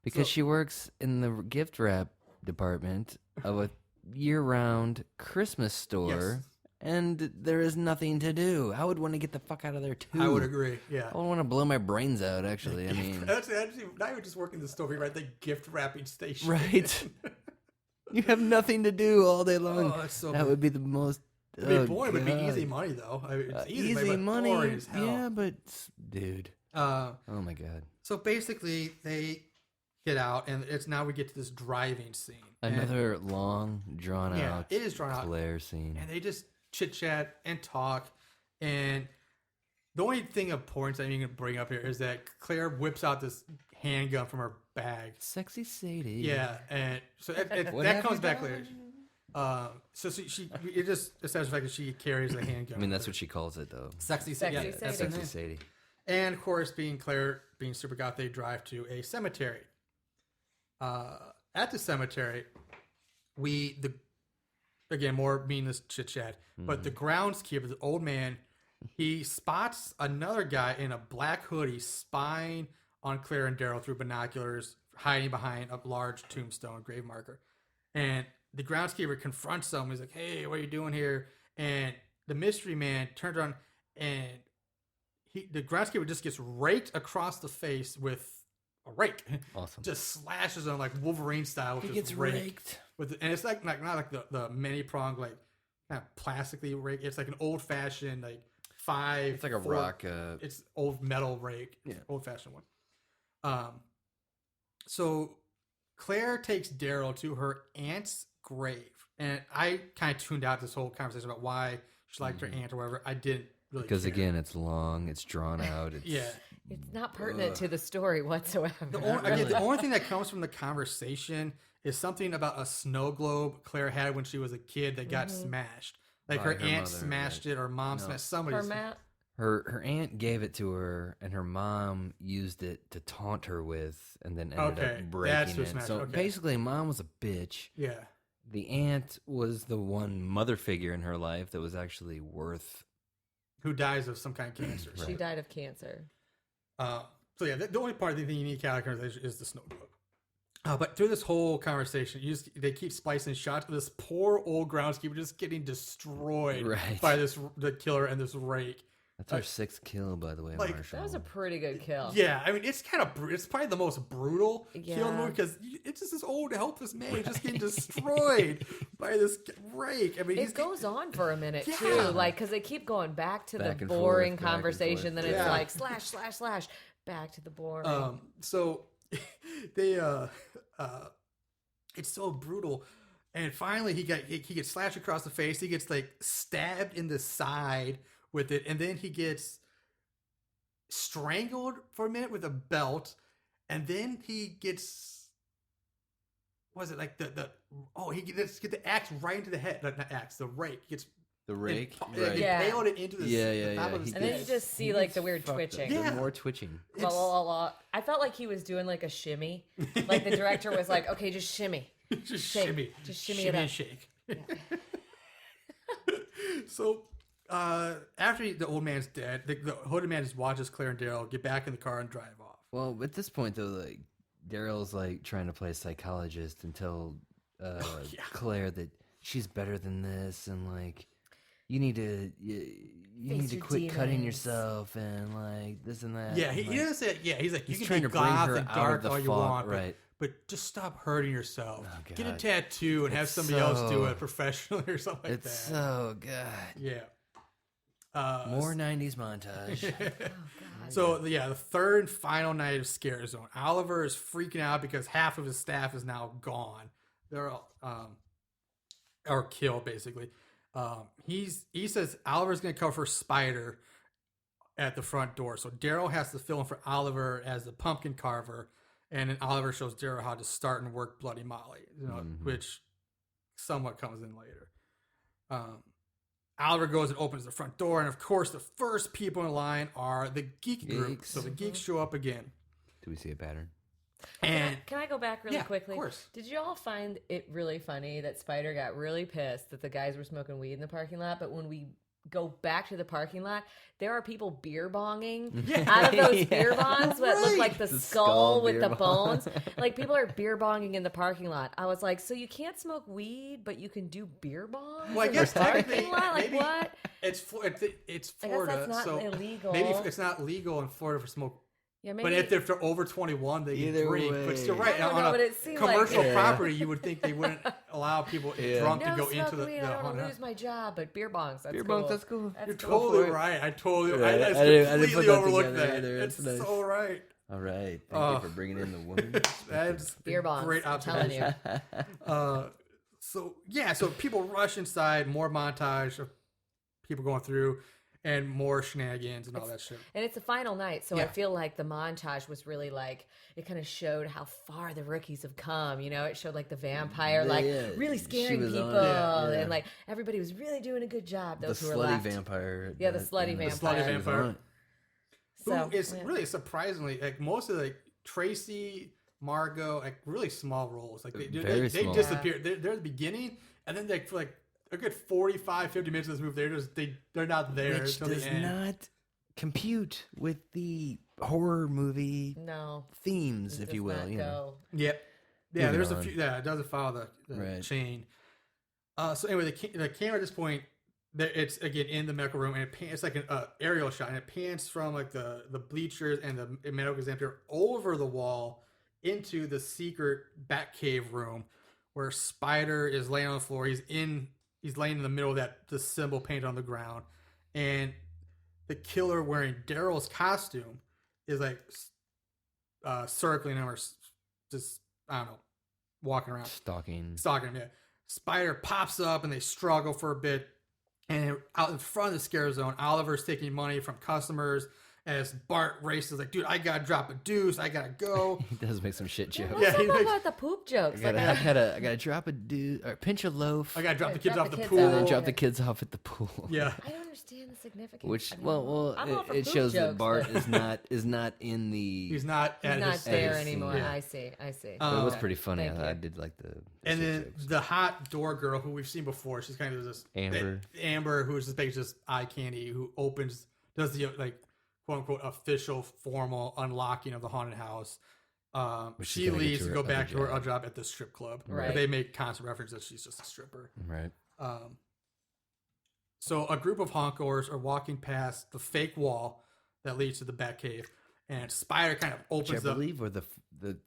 Because she works in the gift wrap department of a year-round Christmas store. Yes. And there is nothing to do. I would want to get the fuck out of there too. I would agree. Yeah. I would want to blow my brains out. Actually, I mean, That's actually not even just working the store, but right? The gift wrapping station. right? You have nothing to do all day long. Oh, that's so that good. would be the most. It'd be oh, boring, but it'd be God. easy money though. I mean, it's easy, Easy but money. boring as hell. Yeah, but dude. Oh my God. So basically, they get out, and now we get to this driving scene. Another long, drawn Yeah, out. it is drawn out. Claire scene. And they just chit chat and talk. And the only thing of importance I'm going to bring up here is that Claire whips out this handgun from her bag. Sexy Sadie. Yeah, and so What that have comes you back done? later. So it just establishes the fact that she carries a handgun. I mean, that's what she calls it, though. Sexy Sexy yeah, that's her Sadie. name. Sexy Sadie. And of course, being Claire, being super goth, they drive to a cemetery. At the cemetery, again, more meaningless chit chat, but the groundskeeper, the old man, he spots another guy in a black hoodie spying on Claire and Daryl through binoculars, hiding behind a large tombstone grave marker. And the groundskeeper confronts him. He's like, "Hey, what are you doing here?" And the mystery man turns around, and the groundskeeper just gets raked across the face with a rake. Awesome. Just slashes him like Wolverine style with He this gets rake. raked. And it's like not like the many pronged like kind of plastically rake. It's like an old fashioned like five. It's like a four- rock. It's old metal rake. Yeah. Old fashioned one. So Claire takes Daryl to her aunt's grave, and I kind of tuned out this whole conversation about why she liked her aunt or whatever. I didn't really Because care. again, it's long, it's drawn out. It's, Yeah. It's not pertinent to the story whatsoever. The only thing that comes from the conversation is something about a snow globe Claire had when she was a kid that got smashed. Like By her her aunt mother, smashed right. it, or mom smashed somebody's. Matt. Her aunt gave it to her, and her mom used it to taunt her with, and then ended Okay, up that's breaking who it. smashed So it, okay. basically, mom was a bitch. Yeah. The aunt was the one mother figure in her life that was actually worth. Who dies of some kind of cancer. She died of cancer. So yeah, the only part of the thing you need conversation is the snow globe. But through this whole conversation, they keep splicing shots of this poor old groundskeeper just getting destroyed Right. by the killer and this rake. That's our sixth kill, by the way, like, Marshall. That was a pretty good kill. Yeah, I mean it's kind of it's probably the most brutal kill in the Yeah. movie because it's just this old helpless man just getting destroyed by this rake. I mean, It goes on for a minute Yeah. too, like because they keep going back to Back the and boring forth, back and conversation. forth. Then it's Yeah. like slash slash slash back to the boring. So they it's so brutal, and finally he gets slashed across the face. He gets like stabbed in the side with it, and then he gets strangled for a minute with a belt, and then he gets was it like he gets get the axe right into the head, not axe, the rake. He gets the rake. He Right. Yeah. nailed it into the Yeah. top of his And then head. you just see like the weird twitching. Yeah. More twitching. La, la, la, la. I felt like he was doing like a shimmy. Like the director was like, "Okay, just shimmy, just shake, shimmy, just shimmy it up." and shake. So after the old man's dead, the hooded man just watches Claire and Daryl get back in the car and drive off. Well, at this point, though, like Daryl's like trying to play psychologist and tell Claire that she's better than this, and like you need to Face your quit cutting demons. yourself, and like this and that. Yeah, and, he like, doesn't say. Yeah, he's like, you he's can trying be to bring goth her and out dark of the all you fog, want, right? but just stop hurting yourself. Oh, Get a God. tattoo and have It's somebody else do so- it professionally or something like It's that. so good. Yeah. More 90s montage. So the third and final night of Scare Zone, Oliver is freaking out because half of his staff is now gone. They're all or killed basically. He says Oliver's gonna cover for Spider at the front door. So Daryl has to fill in for Oliver as the pumpkin carver, and then Oliver shows Daryl how to start and work Bloody Molly, which somewhat comes in later. Oliver goes and opens the front door, and of course, the first people in line are the geek group. So the geeks show up again. Do we see a pattern? And Can I go back really quickly? Of course. Did you all find it really funny that Spider got really pissed that the guys were smoking weed in the parking lot? But when we go back to the parking lot, there are people beer bonging out of those beer bongs that look like the skull with the bones. Like people are beer bonging in the parking lot. I was like, so you can't smoke weed, but you can do beer bongs? Well, I in guess the parking technically, lot? Like maybe what? It's Florida, I guess that's not so illegal. maybe it's not legal in Florida for smoke. Yeah, But if they're over 21, they can Either drink. way. But you're right. I don't On know, a but it seemed commercial like- property, you would think they wouldn't allow people drunk to No, go smoke into the weed. I don't want haunted to house. lose my job, but beer bongs. That's Beer cool. bongs, that's cool. That's You're cool. totally right. I completely I didn't put that overlooked together that. either. It's That's nice. so right. All right. Thank you for bringing in the woman. That's Beer a bongs. great I'm telling observation. you. So people rush inside, more montage of people going through, and more shenanigans and all that shit. And it's the final night, so I Yeah. feel like the montage was really like it kind of showed how far the rookies have come. You know, it showed like the vampire, like Yeah, really she scaring was on people, it, yeah. and like everybody was really doing a good job. The Those who were slutty left. vampire. Yeah, the slutty The vampire. slutty vampire. on it. Who So, is yeah. really surprisingly like most of like Tracy, Margot, like really small roles. Like they Very they small. disappear. They're at the beginning, and then they for like a good 45, 50 minutes of this movie, they're not there Which until does the end. not compute with the horror movie No, themes, it if does you will. not You know. go. Yep. Yeah, Moving there's a on. few. Yeah, it doesn't follow the Right. chain. So anyway, the camera at this point, it's again in the medical room, and it's like an aerial shot, and it pans from like the bleachers and the medical examiner over the wall into the secret Batcave room, where Spider is laying on the floor. He's laying in the middle of the symbol painted on the ground, and the killer wearing Daryl's costume is like circling him or just I don't know, walking around, Stalking. stalking him. Yeah, Spider pops up and they struggle for a bit, and out in front of the Scare Zone, Oliver's taking money from customers. As Bart races, like, dude, I gotta drop a deuce. I gotta go. He does make some shit jokes. What's Yeah, up he's like- about the poop jokes? I Like, gotta drop a dude or pinch a loaf. I gotta drop the Yeah, kids drop off the the kids pool. out. and then Oh, drop yeah. the kids off at the pool. Yeah. I don't understand the significance. Which I mean, well, I'm all for it poop shows that jokes, Bart but- is not in the. He's not He's at not his there his anymore. scene. Yeah. I see. But it was Okay. pretty funny. Thank I you. did like the And shit then jokes. the hot door girl who we've seen before, she's kind of this Amber. Amber, who's just basically just eye candy, who does the like quote unquote official formal unlocking of the haunted house. But she's She gonna get leaves to to her go other back to her job. other job at the strip club. Right. But they make constant reference that she's just a stripper. Right. So a group of honkers are walking past the fake wall that leads to the Batcave, and Spider kind of Which I opens up. believe were the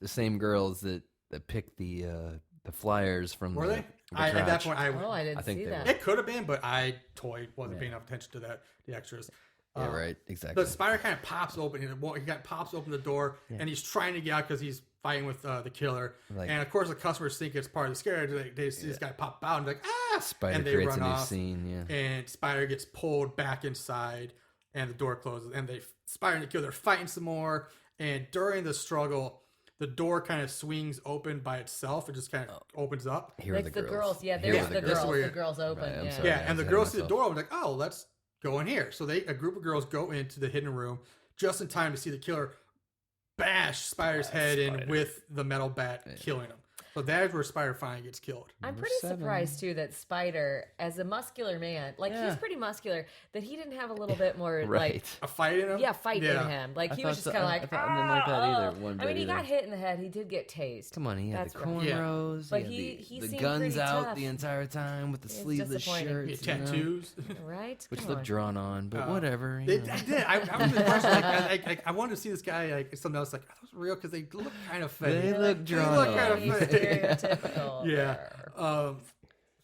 same girls that picked the flyers from Were the, they? the At that crotch. point, Oh, I didn't I think see they that. were. it could have been, but I totally wasn't paying enough attention to the extras. Yeah, right. Exactly. The Spider kind of pops open, and pops open the door, and he's trying to get out because he's fighting with the killer. Like- and of course, the customers think it's part of the scare. They see this guy pop out and like ah, Spider and they creates run a new off. scene. Yeah. And Spider gets pulled back inside, and the door closes. And Spider and the killer are fighting some more. And during the struggle, the door kind of swings open by itself. It just kind of opens up. Here are That's the girls. Yeah, Here there's are the girls. girls. Where The you're- girls open. Right, I'm yeah. sorry. Yeah, and the I girls had see the myself. door. I'm like, oh, let's go in here. So a group of girls go into the hidden room just in time to see the killer bash Spider's head in with the metal bat, killing him. So that's where Spider finally gets killed. I'm pretty 7. surprised too that Spider, as a muscular man, like Yeah. he's pretty muscular, that he didn't have a little bit more Right. like A fight in him? fight in him. Like I he was thought just so. kind of I like, thought I didn't like that either, "Ah." one I mean, bit he got either. hit in the head. He did get tased. Come on, he had That's the right. cornrows. But he he had the seemed guns pretty out tough. the entire time with the It's sleeveless disappointing. Yeah, shirts. you know, tattoos. Right? which Come looked on. drawn on, but whatever. They, You know. I did. I was impressed. Like, I wanted to see this guy like something else. Like, are those real? Because they look kind of fake. They look drawn look on. kind of He's fake. stereotypical. Yeah. there.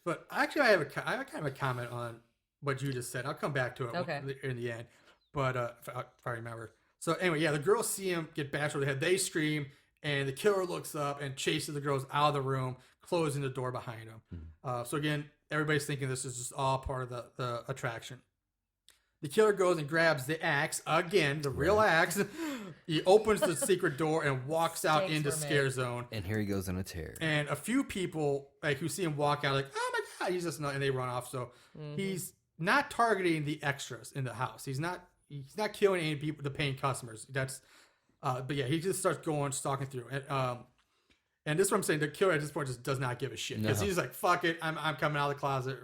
But actually, I have kind of a comment on what you just said. I'll come back to it Okay. in the end, but if I remember. So anyway, yeah, the girls see him get bashed over the head. They scream, and the killer looks up and chases the girls out of the room, closing the door behind him. So again, everybody's thinking this is just all part of the attraction. The killer goes and grabs the axe again, the real axe. He opens the secret door and walks out Stakes into were scare made. zone. And here he goes on a tear. And a few people like who see him walk out, like, oh my god, he's just not, and they run off. So he's not targeting the extras in the house. He's not killing any people, the paying customers. That's, but yeah, he just starts going stalking through. And this is what I'm saying. The killer at this point just does not give a shit because he's like, fuck it, I'm coming out of the closet,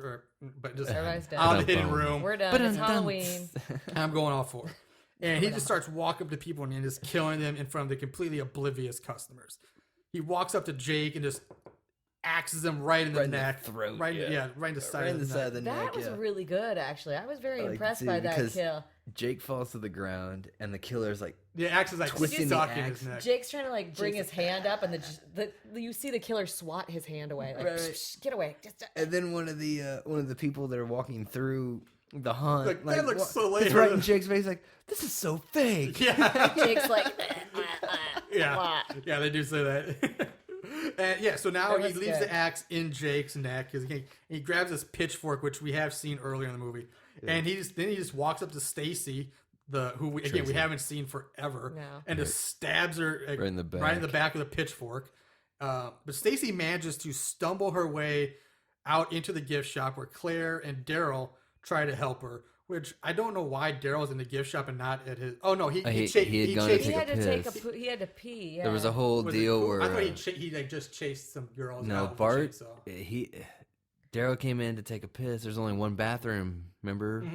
but just Everybody's done. out of the hidden room. We're done. It's Halloween. I'm going all for it. And he just starts walking up to people and just killing them in front of the completely oblivious customers. He walks up to Jake and just axes him right in the neck, throat, right in the side, Right in of the the side neck. of the That neck. was Yeah. really good, actually. I was very I like it impressed too, by that because kill. Jake falls to the ground, and the killer's like, The axe is like Twisting stuck the in axe. his neck. Jake's trying to like bring his hand up, and you see the killer swat his hand away. Like, Right. psh, psh, get away! Just, and then one of the people that are walking through the hunt, Like, that looks so lame. it's right in Jake's face, like, this is so fake. Yeah, Jake's like, yeah, they do say that. And yeah, so now That he was leaves good. the axe in Jake's neck because he grabs this pitchfork, which we have seen earlier in the movie, and he just walks up to Stacy, who we haven't seen forever, No. and just stabs her like, Right in the back with a pitchfork. But Stacy manages to stumble her way out into the gift shop where Claire and Daryl try to help her. Which I don't know why Daryl's in the gift shop and not at his. Oh no, he had chased. gone to he take had a to take piss. he had to pee. Yeah. There was a whole Was it deal cool? where I thought he like just chased some girls. no out with a Bart, chainsaw. Daryl came in to take a piss. There's only one bathroom, remember?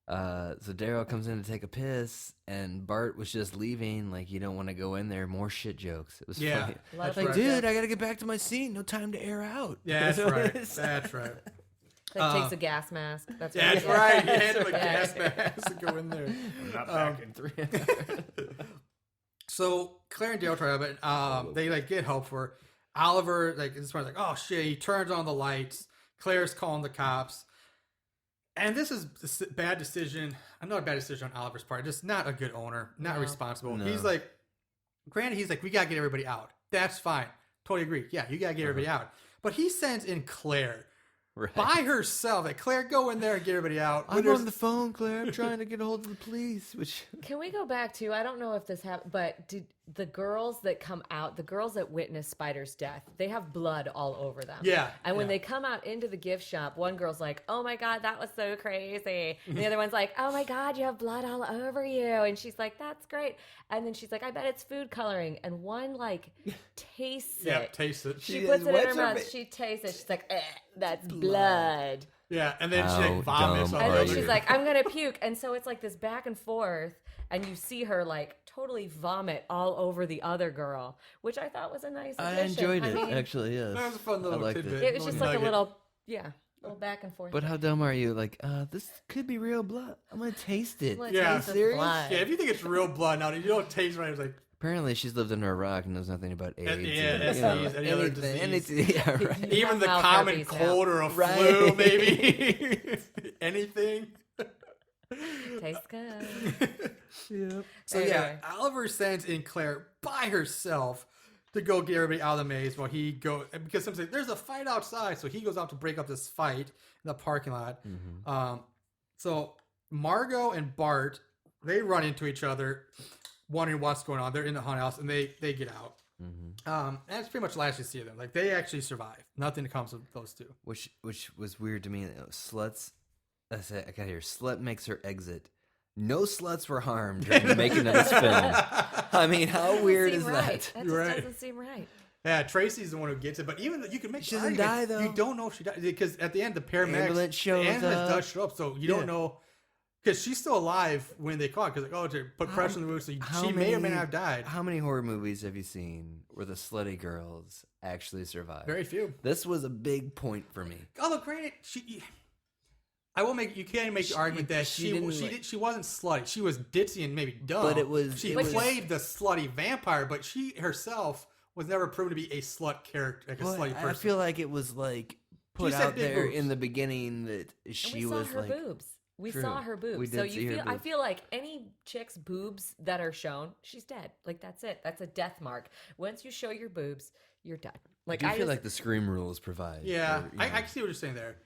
So Daryl comes in to take a piss, and Bart was just leaving. Like, you don't want to go in there. More shit jokes. It was Yeah, funny. A lot of that's Like, right. dude, I gotta get back to my seat. No time to air out. Yeah, that's right. That's right. Like, takes a gas mask. That's what That's he right. He did. had him a gas mask to go in there. I'm not back in 3 So Claire and Daryl try, but they like get help for her. Oliver. Like this one's like, oh shit. He turns on the lights. Claire's calling the cops. And this is a bad decision. Another bad decision on Oliver's part. Just not a good owner. Not No. responsible. No. He's like, granted, he's like, we gotta get everybody out. That's fine. Totally agree. Yeah, you gotta get everybody out. But he sends in Claire Right. by herself. Like, Claire, go in there and get everybody out. When I'm there's- on the phone, Claire. I'm trying to get a hold of the police. Which Can we go back to, I don't know if this happened, but did the girls that come out, the girls that witness Spider's death, they have blood all over them. Yeah, And when yeah. they come out into the gift shop, one girl's like, oh my God, that was so crazy. And the other one's like, oh my God, you have blood all over you. And she's like, that's great. And then she's like, I bet it's food coloring. And one like tastes Yeah, it. taste it. She She puts it in wets her her mouth. fa- She tastes it. She's like, that's blood. Yeah, and then she How like vomits dumb all And are then over she's you? like, I'm going to puke. And so it's like this back and forth. And you see her like totally vomit all over the other girl, which I thought was a nice I addition. enjoyed it. mean, Actually, yes. That was a fun little liked tidbit. it was just like a nugget. little back and forth. But how dumb are you? Like, this could be real blood. I'm gonna taste it. Let's Yeah. taste the Serious? blood. Yeah, if you think it's real blood now, you don't taste right. It's like, Apparently, she's lived under a rock and knows nothing about AIDS. yeah, and, STDs, any other disease. anything, yeah, right. You even the have mouth common herpes now. cold or a Right. flu, maybe. Anything. Tastes good. So Anyway. yeah, Oliver sends in Claire by herself to go get everybody out of the maze while he because some say there's a fight outside, so he goes out to break up this fight in the parking lot. So Margot and Bart, they run into each other, wondering what's going on. They're in the haunted house and they get out. And that's pretty much the last you see of them. Like, they actually survive. Nothing comes of those two. Which was weird to me. Sluts. I got here. Slut makes her exit. No sluts were harmed during the making of this film. I mean, how weird Seem is right. that? That You're just right. doesn't seem right. Yeah, Tracy's the one who gets it, but even you can make She the doesn't argument, die, though. You don't know if she died because at the end the paramedics Ambulance shows up. does show up, so you don't know because she's still alive when they call it. Because to put pressure on the roof, so she may or may not have died. How many horror movies have you seen where the slutty girls actually survive? Very few. This was a big point for me. Although granted, I will make you can't make the argument that she she wasn't slutty. She was ditzy and maybe dumb. But it was- she it was- played the slutty vampire, but she herself was never proven to be a slut character, like a Well, slutty person. I feel like it was like put said out big there boobs. in the beginning that And she we saw was her like boobs. We True. saw her boobs. We So did see her I boobs. feel like any chick's boobs that are shown, she's dead. Like that's it. That's a death mark. Once you show your boobs, you're done. Like I do I feel just, like the Scream rules provide. Yeah, for, you I know. can see what you're saying there.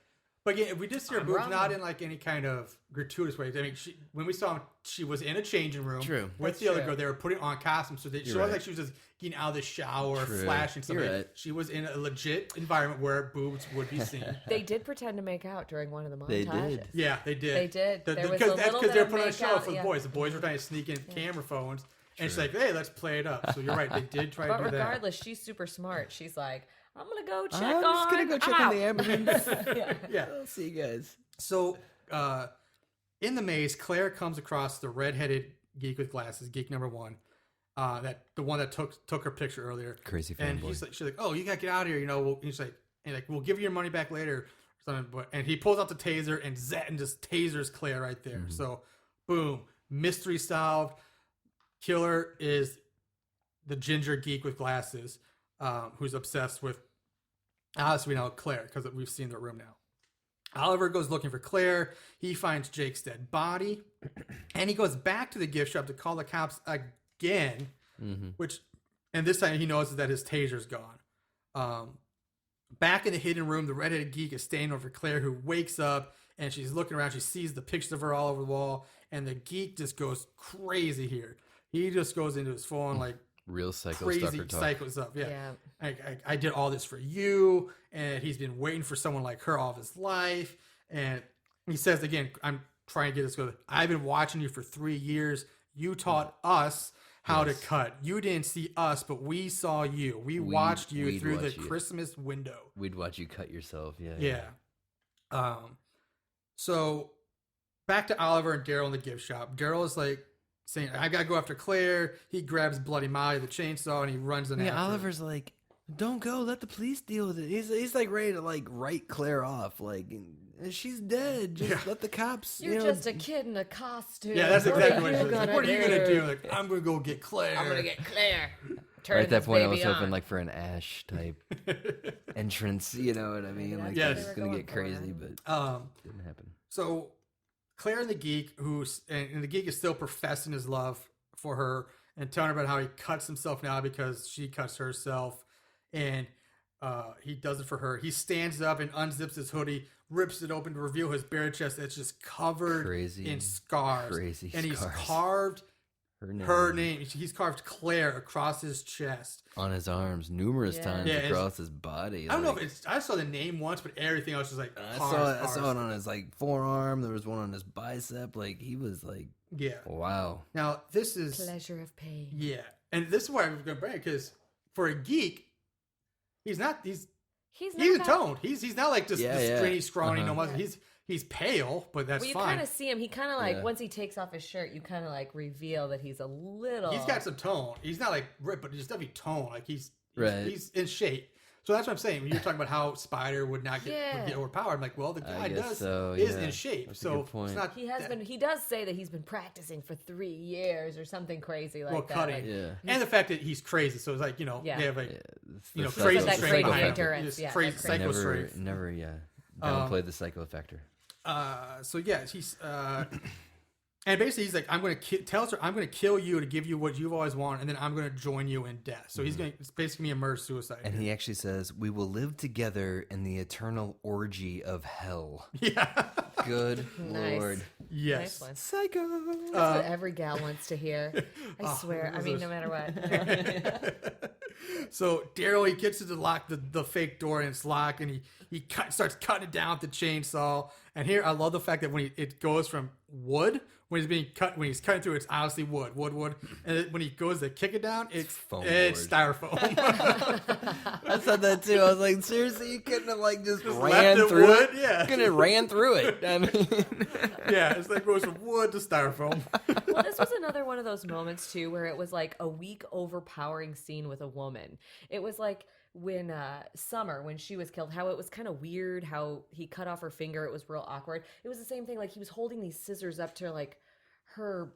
But again, we did see her I'm boobs wrong. not in like any kind of gratuitous way. I mean, when we saw her, she was in a changing room True. with That's the other true. girl. They were putting on costumes, so she You're wasn't right. like she was just getting out of the shower, True. flashing something. You're right. She was in a legit environment where boobs would be seen. they did pretend to make out during one of the They montages. did. Yeah, they did. They did. There was Because a that's little because bit they were of putting on a make show out, for the yeah. boys. The boys were trying to sneak in camera phones, and she's like, "Hey, let's play it up." So you're right. They did try But to do that. regardless, she's super smart. She's like, I'm gonna go check I'm on. just gonna go check on the out." ambulance. Yeah. Yeah. I'll see you guys. So, in the maze, Claire comes across the redheaded geek with glasses, geek number one, that the one that took her picture earlier. Crazy And fanboy. she's like, "Oh, you gotta get out of here," you know. He's like, "We'll give you your money back later." Or something. And he pulls out the taser and just tasers Claire right there. Mm-hmm. So, boom, mystery solved. Killer is the ginger geek with glasses, who's obsessed with, obviously we know Claire because we've seen the room now. Oliver goes looking for Claire. He finds Jake's dead body, and he goes back to the gift shop to call the cops again. And this time he notices that his taser's gone. Back in the hidden room, the redheaded geek is standing over Claire, who wakes up and she's looking around. She sees the pictures of her all over the wall, and the geek just goes crazy here. He just goes into his phone like Real psycho crazy stalker talk. psycho stuff. Yeah. Yeah. I did all this for you, and he's been waiting for someone like her all of his life. And he says again, I'm trying to get this go. I've been watching you for 3 years. You taught us how to cut. You didn't see us, but we saw you. We watched you we'd through the watch you. Christmas window. We'd watch you cut yourself. Yeah. Yeah. So back to Oliver and Daryl in the gift shop. Daryl is like saying, I gotta go after Claire. He grabs Bloody Molly, the chainsaw, and he runs in Yeah, after her. Oliver's like, don't go. Let the police deal with it. He's like ready to like write Claire off. Like she's dead. Just let the cops. You're you know, just a kid in a costume. Yeah, that's exactly what are it you is. Like, gonna what are you gonna do? do? Like, I'm gonna go get Claire. I'm gonna get Claire. Turn Right at that this point, I was baby hoping on. like for an Ash type entrance. You know what I mean? Like Yes. it's They were gonna going get for it. crazy, but didn't happen. So Claire and the geek, and the geek is still professing his love for her and telling her about how he cuts himself now because she cuts herself, and he does it for her. He stands up and unzips his hoodie, rips it open to reveal his bare chest that's just covered Crazy, in scars. crazy and he's scars. carved Her her name. He's carved Claire across his chest. on his arms numerous Yeah. times Yeah, it's- across his body. I don't know like- if it's. I saw the name once, but everything else was like. I cars, saw it on his like forearm. There was one on his bicep. Like he was like, Yeah. wow. Now this is. Pleasure of pain. Yeah, and this is why I'm going to bring it because for a geek, he's not. He's He's a not toned. He's not like just Yeah, this yeah. skinny, scrawny. No Uh-huh. muscle. He's pale, but that's Well, you fine. kind of see him. He kind of like Yeah. once he takes off his shirt, you kind of like reveal that he's a little. He's got some tone. He's not like ripped, but he's definitely tone. Like he's in shape. So that's what I'm saying. When you're talking about how Spider would not would get overpowered, I'm like, well, the guy guess does so, is yeah. in shape. That's a So good point. it's not. He has been. He does say that he's been practicing for 3 years or something crazy like that. cutting. Like, Yeah. And the fact that he's crazy, so it's like Yeah. they have like It's you know the crazy psycho- that strength crazy behind him. endurance, Just yeah, crazy that crazy- psycho never, strength. never, yeah. Downplay the psycho factor. So yeah, he's and basically he's like, I'm going to tells her I'm going to kill you to give you what you've always wanted, and then I'm going to join you in death. So he's going to it's basically a murder suicide. And he actually says, "We will live together in the eternal orgy of hell." yeah, Good Nice. lord. yes. Nice one. Psycho. That's what every gal wants to hear. I swear. I mean, no matter what. So Daryl, he gets to the lock the fake door and it's locked, and he starts cutting it down with the chainsaw. And here I love the fact that when it goes from wood when he's cutting through, it's honestly wood, and when he goes to kick it down, it's foam styrofoam. I said that too. I was like, seriously, you couldn't have like just left ran it through wood? it? Yeah. You couldn't have ran through it. I mean, Yeah, it's like goes from wood to styrofoam. Well, this was another one of those moments too where it was like a weak, overpowering scene with a woman. It was like when Summer, when she was killed, how it was kind of weird how he cut off her finger. It was real awkward. It was the same thing. Like he was holding these scissors up to like her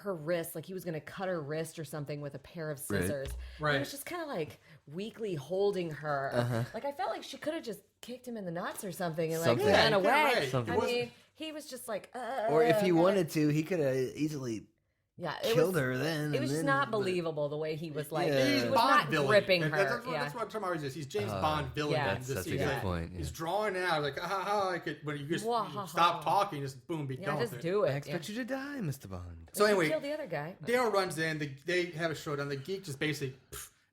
wrist, like he was going to cut her wrist or something with a pair of scissors. Right. It was just kind of like weakly holding her. Like I felt like she could have just kicked him in the nuts or something and Something. like ran Yeah, away. right. Something. I mean, he was just like, Or if he wanted to, he could have easily yeah, killed her then. It was just not but- believable the way he was like, Yeah. he He's was Bond not villain. gripping And her. That's what Tom always is. He's James Bond villain. yeah. in this That's a scene. good Like, point. Yeah. He's drawing out like, I could. When you just Wah-ha-ha. stop talking, just boom, be Yeah, done just with it. do it. I expect you to die, Mr. Bond. So anyway, kill the other guy. Dale runs in. They have a showdown. The geek just basically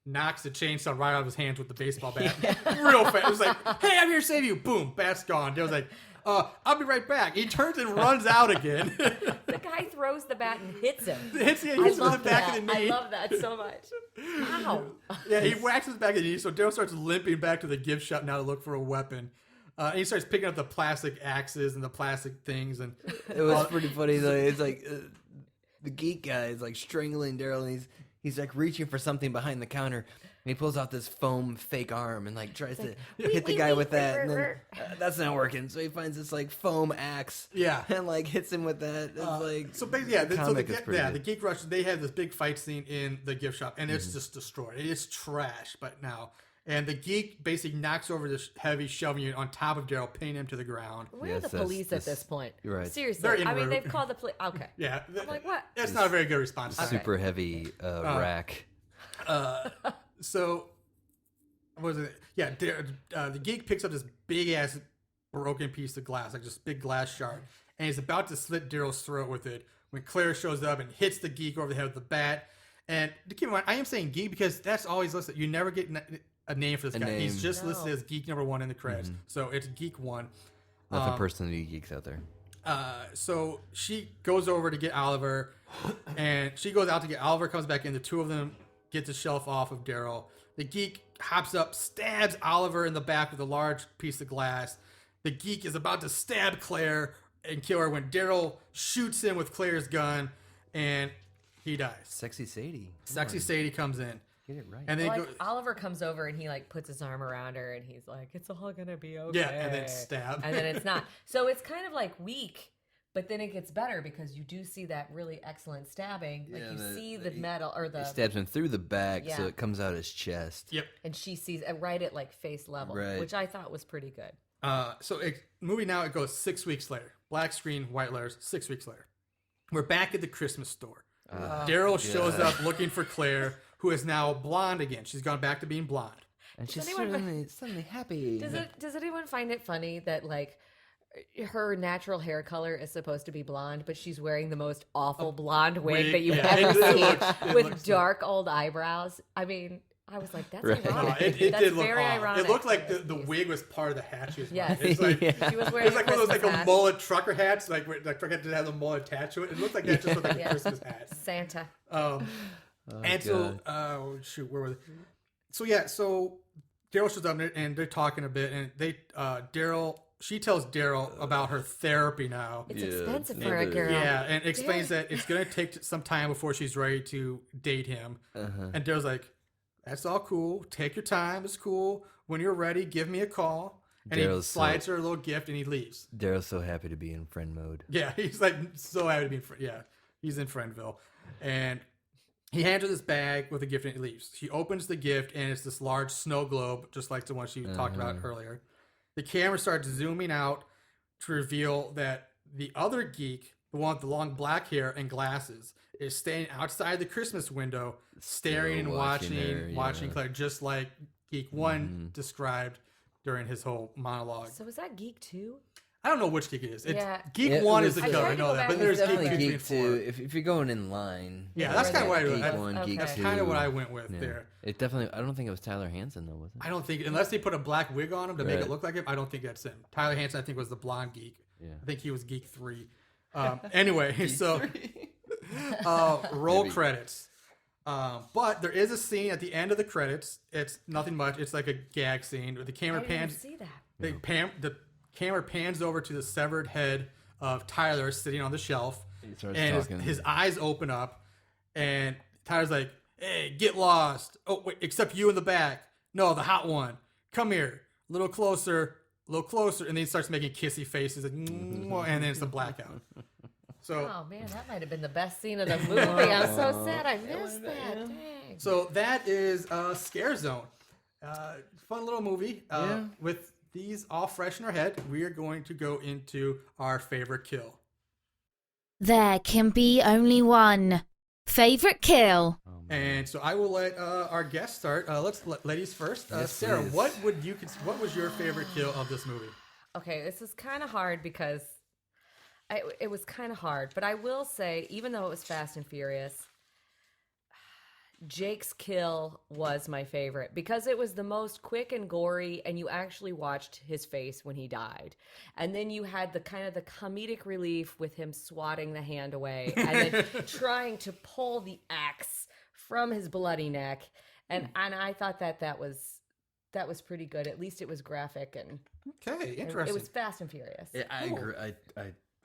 knocks the chainsaw right out of his hands with the baseball bat, real fast. It was like, "Hey, I'm here to save you!" Boom, bat's gone. Dale's like, "I'll be right back." He turns and runs out again. The guy throws the bat and hits him. hits him I in the love back that. of the I knee. love that so much. Wow. Yeah, he whacks his back of the knee. So Dale starts limping back to the gift shop now to look for a weapon. And he starts picking up the plastic axes and the plastic things. And It was pretty funny though. It's like the geek guy is like strangling Daryl, and he's like reaching for something behind the counter. And he pulls out this foam fake arm and like tries to hit the guy with that, and then that's not working. So he finds this like foam axe, Yeah. and like hits him with that. It's like so basically, yeah. So comic is pretty the good. Geek Rush, they had this big fight scene in the gift shop, and it's just destroyed. It is trash, but now. And the geek basically knocks over this heavy shelving unit on top of Daryl, pinning him to the ground. Where Yes, are the that's- police at this point? you're right. Seriously. They're en I mean, route. they've called the police. Okay. Yeah. I'm like, what? That's not a very good response. time. super heavy rack. So, what was it? Yeah, the geek picks up this big ass broken piece of glass, like this big glass shard, and he's about to slit Daryl's throat with it when Claire shows up and hits the geek over the head with the bat. And to keep in mind, I am saying geek because that's always listed. You never get a name for this guy. He's name. just listed as geek number 1 in the credits. So it's geek 1. Nothing personally geeks out there. So she goes over to get Oliver, and she goes out to get Oliver, comes back in. The two of them get the shelf off of Daryl. The geek hops up, stabs Oliver in the back with a large piece of glass. The geek is about to stab Claire and kill her when Daryl shoots him with Claire's gun, and he dies. Sexy Sadie. Come Sexy on, Sadie comes in. Get it right. And then Like, Oliver comes over and he like puts his arm around her and he's like, "It's all gonna be okay." Yeah, and then stab. And then it's not. So it's kind of like weak, but then it gets better because you do see that really excellent stabbing. Like Yeah, you see the metal or He the, stabs him through the back, so Yeah. it comes out his chest. Yep. and she sees it right at like face level, Right. which I thought was pretty good. Movie now, it goes 6 weeks later. Black screen, white letters, 6 weeks later. We're back at the Christmas store. Daryl shows up looking for Claire, who is now blonde again. She's gone back to being blonde. And she's anyone- suddenly happy. Does anyone find it funny that like her natural hair color is supposed to be blonde, but she's wearing the most awful blonde wig that you've yeah. ever It seen looks with dark old eyebrows? I mean, I was like, that's Right. ironic. It that's did look very off. ironic. It looked like the wig was part of the hat she was wearing. Yes. It's like, Yeah. She was wearing it's like one of those like Christmas a hat. mullet trucker hats, like where the trucker didn't have the mullet attached to it. It looked like that just with like Yeah. a Christmas hat. Santa. And so, shoot, where was it? So yeah, so Daryl shows up and they're talking a bit, and she tells Daryl about her therapy now. It's Yeah, expensive it's for a never- girl. Yeah, and explains that it's going to take some time before she's ready to date him. And Daryl's like, "That's all cool. Take your time. It's cool. When you're ready, give me a call." And he Daryl's slides her a little gift, and he leaves. Daryl's so happy to be in friend mode. Yeah, he's like so happy to be in he's in Friendville. And he hands her this bag with a gift and he leaves. She opens the gift and it's this large snow globe, just like the one she talked about earlier. The camera starts zooming out to reveal that the other geek, the one with the long black hair and glasses, is standing outside the Christmas window, staring and watching watching her, Claire, just like Geek One described during his whole monologue. So is that Geek 2? I don't know which geek it is. It's Yeah. Geek It 1 was- is the I killer, tried I to know go that. back But and there's Definitely Geek 2 geek and 4. two. If you're going in line. Yeah, that's kind of what I Geek went. one, Okay. geek That's two. Kind of what I went with Yeah. there. It definitely. I don't think it was Tyler Hansen though, was it? I don't think, unless they put a black wig on him to make Right. it look like him, I don't think that's him. Tyler Hansen, I think, was the blonde geek. Yeah. I think he was Geek 3. Anyway, so roll Maybe. credits. But there is a scene at the end of the credits. It's nothing much. It's like a gag scene. The I camera didn't pans. see that. The camera pans over to the severed head of Tyler sitting on the shelf, He starts and talking. his eyes open up, and Tyler's like, "Hey, get lost! Oh, wait, except you in the back. No, the hot one. Come here, a little closer, and then he starts making kissy faces, like, "Mwah," and then it's the blackout. So, Oh man, that might have been the best scene of the movie. I'm so sad I missed that. Dang. so that is Scare Zone. Fun little movie with these all fresh in our head, we are going to go into our favorite kill. There can be only one. Favorite kill. And so I will let our guest start. Let's let ladies first. Yes, Sarah, please. what was your favorite kill of this movie? Okay, this is kind of hard because it was kind of hard. But I will say, even though it was Fast and Furious, Jake's kill was my favorite because it was the most quick and gory, and you actually watched his face when he died. And then you had the kind of the comedic relief with him swatting the hand away and then trying to pull the axe from his bloody neck. And I thought that was pretty good. At least it was graphic and Okay, interesting. it was Fast and Furious. Yeah, I Cool. agree.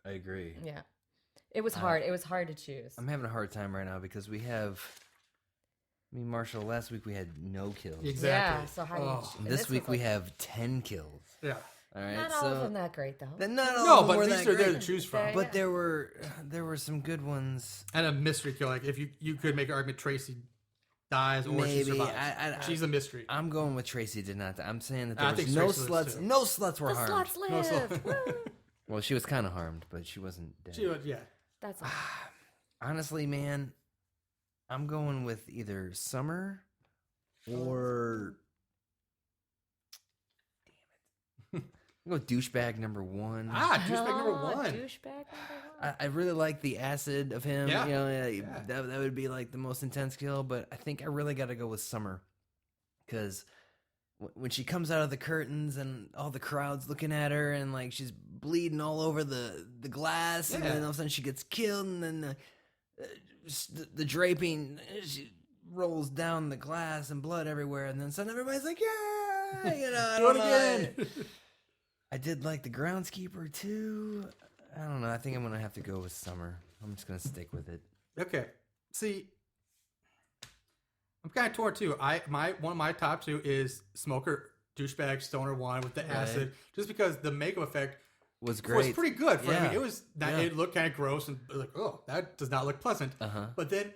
I agree. Yeah. It was hard. It was hard to choose. I'm having a hard time right now because we have. I mean, Marshall, last week we had no kills. Exactly. Yeah, so how do you... Oh. and This week we was have 10 kills. Yeah. All right, not so all of them that great, though. then not all No, of them but were at least that they're there to great. choose from. They- But there were some good ones. And a mystery kill. Like, if you could make an argument Tracy dies or she Maybe survives. She's a mystery. I'm going with Tracy did not. I'm saying that I there think was no Tracy lives, sluts. too. No sluts were The harmed. sluts live! Woo! Well, she was kind of harmed, but she wasn't dead. She would, yeah. That's all. Honestly, man, I'm going with either Summer or damn it. I'll go with douchebag number 1. Douchebag number Oh, 1. Douchebag number 1. I really like the acid of him. Yeah. You know, Yeah. that would be like the most intense kill. But I think I really got to go with Summer because when she comes out of the curtains and all the crowd's looking at her and like she's bleeding all over the glass, and Yeah. then all of a sudden she gets killed, and then the draping she rolls down the glass and blood everywhere, and then suddenly everybody's like, yeah, you know, I Do it don't know. again. I did like the groundskeeper too. I don't know. I think I'm gonna have to go with Summer. I'm just gonna stick with it. Okay. See, I'm kind of torn too. One of my top 2 is Smoker douchebag stoner 1 with the Right. acid, just because the makeup effect Was great. was pretty good. I Yeah. mean, it was that Yeah. it looked kind of gross and like, oh, that does not look pleasant. Uh-huh. But then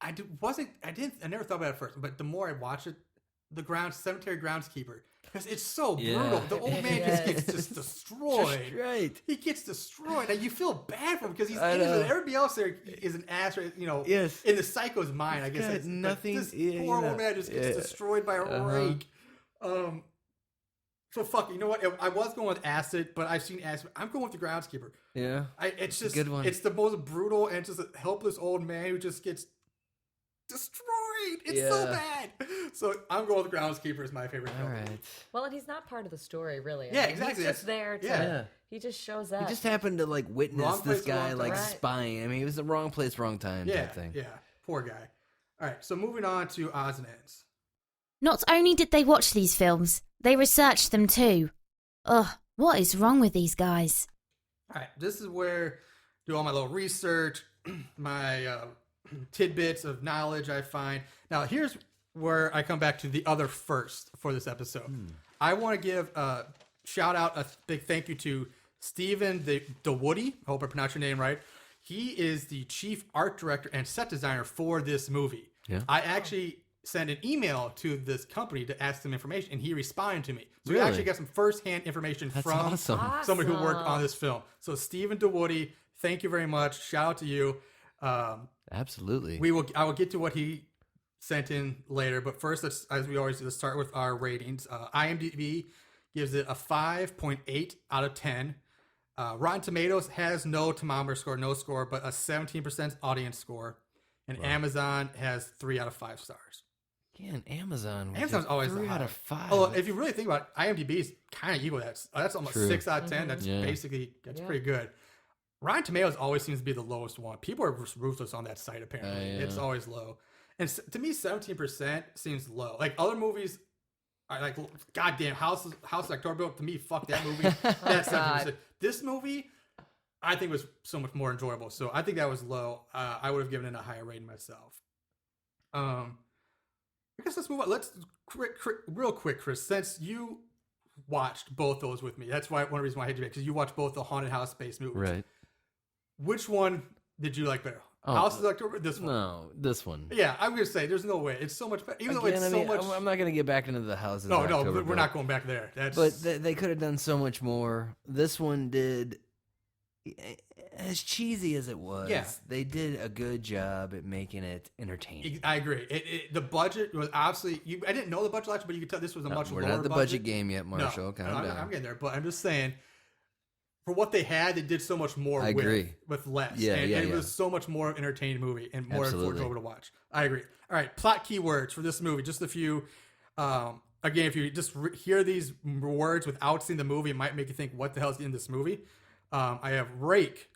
I never thought about it at first. But the more I watch it, the cemetery groundskeeper, because it's so Yeah. brutal. The old man just Yes. gets destroyed. Just right. He gets destroyed, and you feel bad for him because he's I innocent. know. Everybody else there is an ass, you know. Yes. In the psycho's mind, I guess. got It's, nothing- This yeah, poor you old know, man just gets yeah. destroyed by a Uh-huh. rake. So fuck. You know what? I was going with acid, but I've seen acid. I'm going with the groundskeeper. Yeah. It's just a good one. It's the most brutal and just a helpless old man who just gets destroyed. It's so Yeah. bad. So I'm going with the groundskeeper as my favorite. All film. right. Well, and he's not part of the story, really. Yeah, exactly. He's just there to... yeah. He just shows up. He just happened to like witness Wrong this place, guy wrong like time. Right. spying. I mean, he was the wrong place, wrong time Yeah, type thing. yeah. Poor guy. All right. So moving on to odds and ends. Not only did they watch these films, they researched them too. Ugh, what is wrong with these guys? All right, this is where I do all my little research, my tidbits of knowledge I find. Now, here's where I come back to the other first for this episode. I want to give a shout out, a big thank you to Stephen DeWoody. I hope I pronounced your name right. He is the chief art director and set designer for this movie. Yeah. I actually sent an email to this company to ask them information, and he responded to me. So we Really? actually got some first-hand information That's from awesome. somebody who worked on Awesome. this film. So Stephen DeWoody, thank you very much. Shout out to you. Absolutely. I will get to what he sent in later, but first, let's, as we always do, let's start with our ratings. IMDb gives it a 5.8 out of 10. Rotten Tomatoes has no thermometer score, no score, but a 17% audience score. And Amazon has 3 out of 5 stars. Again, Amazon. with Amazon's a always the 3 out high. of 5. Although, if you really think about it, IMDb is kind of equal. That's almost True. 6 out of 10. That's Yeah. basically, that's Yeah. pretty good. Rotten Tomatoes always seems to be the lowest one. People are just ruthless on that site, apparently. Yeah. It's always low. And to me, 17% seems low. Like, other movies are like, goddamn, House of October, to me, fuck that movie. That's 17%. This movie, I think, was so much more enjoyable. So I think that was low. I would have given it a higher rating myself. I guess let's move on. Let's real quick, Chris. Since you watched both those with me, that's why one of the reasons why I had you because you watched both the haunted house based movies. right. Which one did you like better? House of October. This one. No, this one. Yeah, I'm gonna say there's no way. It's so much better. Even though it's Again, so much. I'm not gonna get back into the House of No, October. we're not going back there. That's. But they could have done so much more. This one did, as cheesy as it was. Yeah. They did a good job at making it entertaining. I agree. The budget was obviously. I didn't know the budget actually, but you could tell this was a much We're lower not the budget game yet, No, Marshall. Calm down. I'm getting there, but I'm just saying. For what they had, they did so much more I agree. with less. Yeah, and it yeah. was so much more entertaining movie and more Absolutely. affordable to watch. I agree. All right, plot keywords for this movie. Just a few. Again, if you just hear these words without seeing the movie, it might make you think, what the hell is in this movie? I have rake,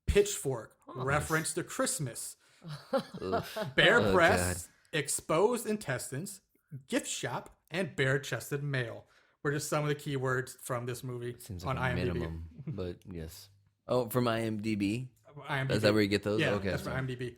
pitchfork, reference to Christmas, bare Oh, breasts, exposed intestines, gift shop, and bare-chested male. Were just some of the keywords from this movie Seems on like a IMDb. minimum, but yes. Oh, from IMDb? IMDb. Is that where you get those? Yeah, Okay. that's from IMDb.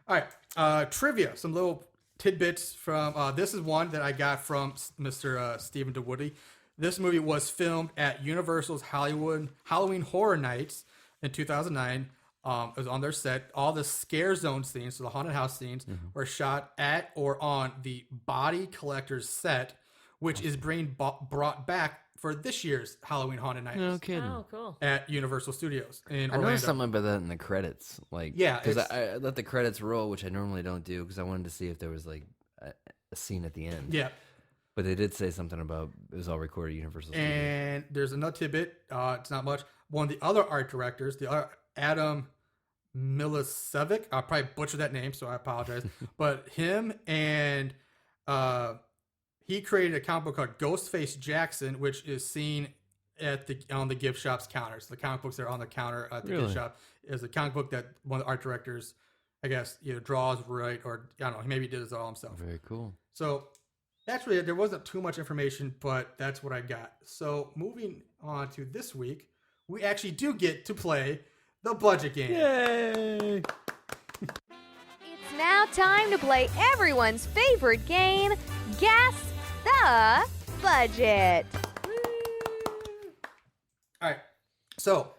All right, trivia. Some little tidbits from. This is one that I got from Mr. Stephen DeWoody. This movie was filmed at Universal's Hollywood Halloween Horror Nights in 2009. It was on their set. All the scare zone scenes, so the haunted house scenes, were shot at or on the Body Collector's set, which is being brought back for this year's Halloween Haunted Nights No kidding. Oh, cool. at Universal Studios in I Orlando. noticed something about that in the credits. Like, Yeah, because it's- I let the credits roll, which I normally don't do, because I wanted to see if there was like a scene at the end. Yeah. But they did say something about it was all recorded at Universal Studios. And there's another tidbit. It's not much. One of the other art directors, the other Adam Milicevic, I'll probably butcher that name, so I apologize. But him and he created a comic book called Ghostface Jackson, which is seen at on the gift shop's counters. The comic books that are on the counter at the Really? gift shop is a comic book that one of the art directors, I guess, either draws, write, or I don't know, maybe he did it all himself. Very cool. So that's really it. There wasn't too much information, but that's what I got. So moving on to this week, we actually do get to play the budget game. Yay! It's now time to play everyone's favorite game, Guess the Budget. All right. So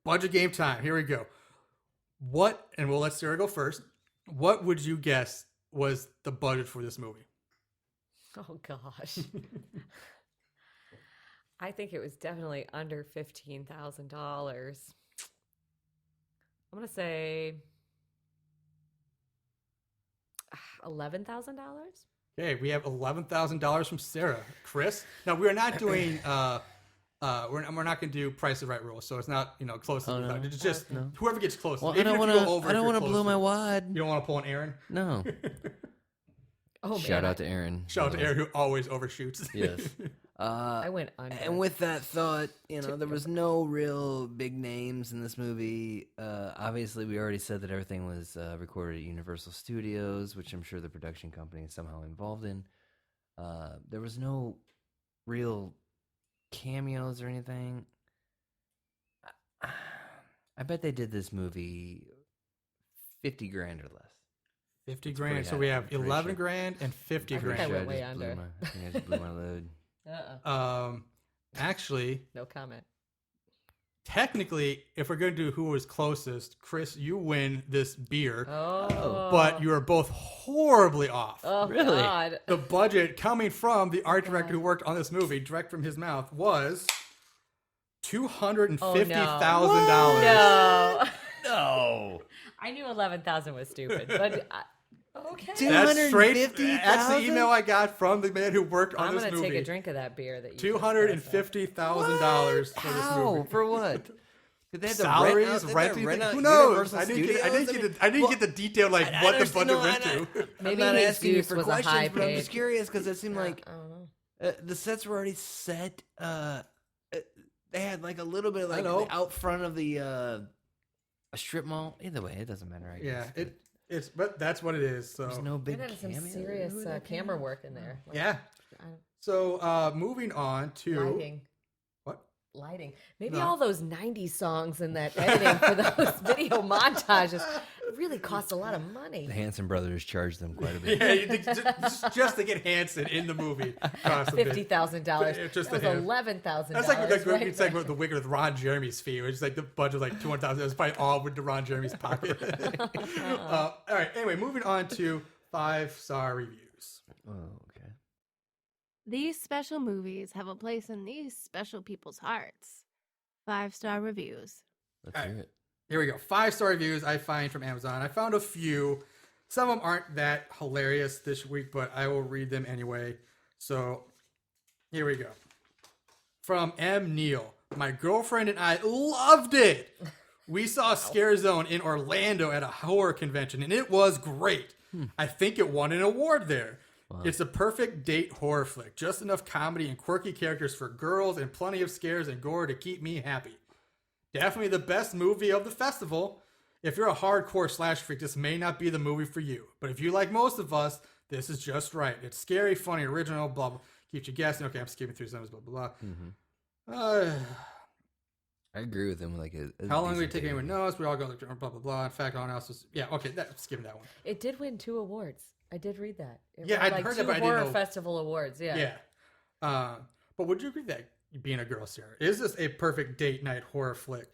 budget game time. Here we go. What, and we'll let Sarah go first. What would you guess was the budget for this movie? Oh, gosh. I think it was definitely under $15,000. I'm going to say $11,000. Okay, we have $11,000 from Sarah. Chris? Now, we are not doing, we're not going to do Price is Right rules, so it's not, close to no. It's just whoever gets closest. Well, Even I if don't you want go to. over, I if don't you're want to blow closer. my wad. You don't want to pull an Aaron? No. Oh, Shout man. out to Aaron. Shout out to Aaron, who always overshoots. Yes. I went under. And with that thought, there was no real big names in this movie. Obviously, we already said that everything was recorded at Universal Studios, which I'm sure the production company is somehow involved in. There was no real cameos or anything. I bet they did this movie $50 grand or less. 50 That's grand. pretty So we high. have I'm pretty 11 sure. grand and 50 I think grand. I went Sure, way just blew under. I think I just blew my load. Actually, No comment. technically, if we're going to do who was closest, Chris, you win this beer, Oh. but you are both horribly off. Oh, Really? God. The budget coming from the art director who worked on this movie, direct from his mouth, was $250,000. No. No. I knew 11,000 was stupid, but okay. That's straight. That's the 250,000? email I got from the man who worked on I'm this going to movie. take a drink of that beer that you $250,000 for this How? movie. For what? Did they have to Salaries, rent out, renting. rent out Who knows? Universal I didn't Studios? get the detail like I what the understand- budget no, went to. Maybe I'm not his asking you juice for was a questions, high but I'm paid. just curious because it seemed like I don't know. the sets were already set. They had like a little bit of like know. the out front of the a strip mall. Either way, it doesn't matter. I Yeah, guess. it's but that's what it is. So There's no big They had some cameo. serious Who that camera cameo? work in there. Like, yeah. I don't- So moving on to lighting. what? lighting. Maybe No. all those 90s songs and that editing for those video montages really cost a lot of money. The Hanson brothers charged them quite a bit. Yeah, just to get Hanson in the movie cost a bit. $50,000. Just That to was have- $11,000. That's like right? it's like with the Wicked with Ron Jeremy's fee, which is like the budget was like $200,000. It was probably all with the Ron Jeremy's pocket. All right. Anyway, moving on to 5-star reviews. Oh, okay. These special movies have a place in these special people's hearts. 5-star reviews. Let's All hear right. it. Here we go. 5-star reviews I find from Amazon. I found a few. Some of them aren't that hilarious this week, but I will read them anyway. So here we go. From M. Neal. My girlfriend and I loved it. We saw Scare Zone in Orlando at a horror convention, and it was great. I think it won an award there. Wow. It's a perfect date horror flick. Just enough comedy and quirky characters for girls and plenty of scares and gore to keep me happy. Definitely the best movie of the festival. If you're a hardcore slash freak, this may not be the movie for you. But if you like most of us, this is just right. It's scary, funny, original, blah, blah. Keeps you guessing. Okay, I'm skipping through some of this, blah, blah, blah. I agree with him. Like, How long did it take anyone knows? We all go, blah, blah, blah. In fact, all else was... Yeah, okay, skipping that one. It did win 2 awards. I did read that. It Yeah, won, I'd heard that, 2 but I didn't horror know- festival awards. Yeah. Yeah. But would you agree that being a girl, Sarah, is this a perfect date night horror flick?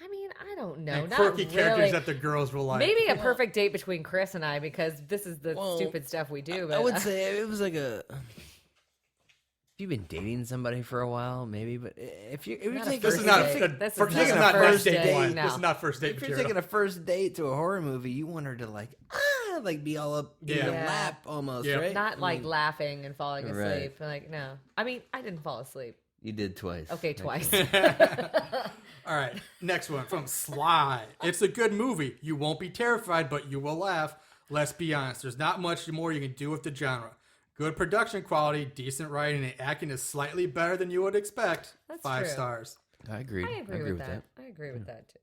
I mean, I don't know. And Not quirky really. characters that the girls will like. Maybe a perfect date between Chris and I because this is the Well, stupid stuff we do. But I would say it was like a. If you've been dating somebody for a while, maybe, but if you're Not a taking, This first is not date. a This is for not this is a not first date date, one. no. This is not first date if you're material. taking a first date to a horror movie, you want her to like be all up in your Yeah. lap almost, Yeah. right? not like laughing and falling asleep. Right. Like, no. I mean, I didn't fall asleep. You did twice. Okay, twice. All right, next one from Sly. It's a good movie. You won't be terrified, but you will laugh. Let's be honest. There's not much more you can do with the genre. Good production quality, decent writing, and acting is slightly better than you would expect. That's 5 true. stars. I agree. I agree with that. I agree with that too.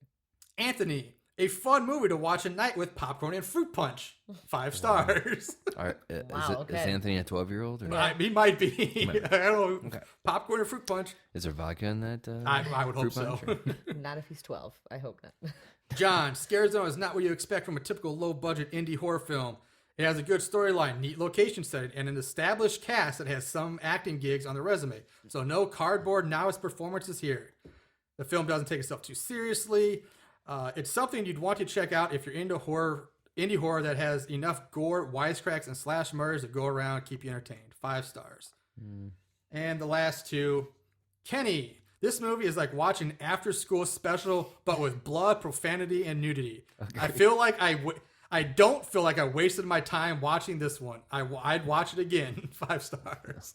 Anthony, a fun movie to watch at night with popcorn and fruit punch. 5 stars. All right, Wow, is okay. Anthony a 12-year-old? Or He might be. Might be. I don't know. Okay. Popcorn and fruit punch. is there vodka in that? I would hope fruit so. punch, or- Not if he's 12. I hope not. John, Scare Zone is not what you expect from a typical low-budget indie horror film. It has a good storyline, neat location setting, and an established cast that has some acting gigs on the resume. So no cardboard novice performances here. The film doesn't take itself too seriously. It's something you'd want to check out if you're into indie horror that has enough gore, wisecracks, and slash murders to go around and keep you entertained. 5 stars. And the last 2, Kenny. This movie is like watching an after-school special, but with blood, profanity, and nudity. I feel like I don't feel like I wasted my time watching this one. I'd watch it again. 5 stars.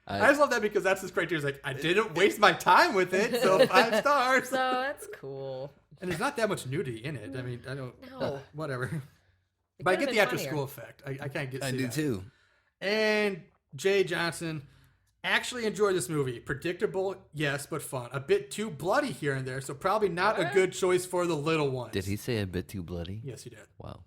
I just love that because that's his criteria. It's like, I didn't waste my time with it, so 5 stars. So that's cool. And there's not that much nudity in it. I mean, I don't. No. Whatever. It But I could've get the been after school funnier. effect. I can't get. I see do that. too. And Jay Johnson. Actually enjoyed this movie. Predictable, yes, but fun. A bit too bloody here and there, so probably not a good choice for the little ones. Did he say a bit too bloody? Yes, he did. Wow.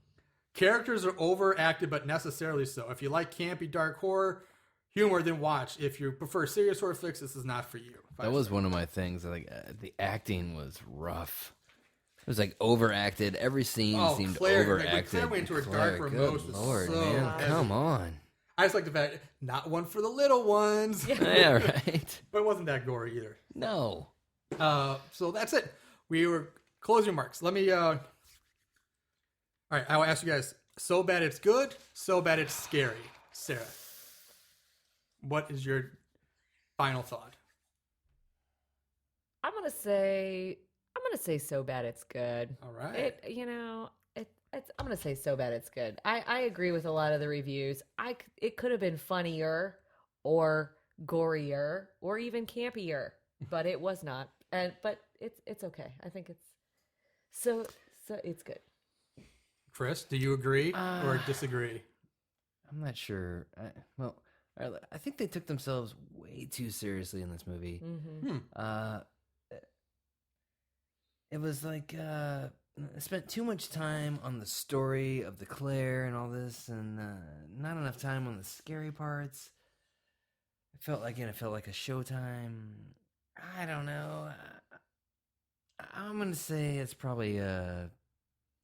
Characters are overacted, but necessarily so. If you like campy, dark horror humor, then watch. If you prefer serious horror flicks, this is not for you. 5 That was stars. one of my things. Like the acting was rough. It was like overacted. Every scene seemed Claire, overacted. Claire went into her Claire, dark good remorse was Lord, so man, heavy. come on. I just like the fact, not one for the little ones. Yeah, right. But it wasn't that gory either. No. So that's it. We were closing remarks. Let me. All right, I will ask you guys. So bad it's good. So bad it's scary. Sarah, what is your final thought? I'm gonna say so bad it's good. All right. I'm gonna say so bad it's good. I agree with a lot of the reviews. It could have been funnier or gorier or even campier, but it was not. But it's okay. I think it's so it's good. Chris, do you agree or disagree? I'm not sure. I think they took themselves way too seriously in this movie. It was like I spent too much time on the story of the Claire and all this, and not enough time on the scary parts. I felt like a Showtime. I don't know. I'm gonna say it's probably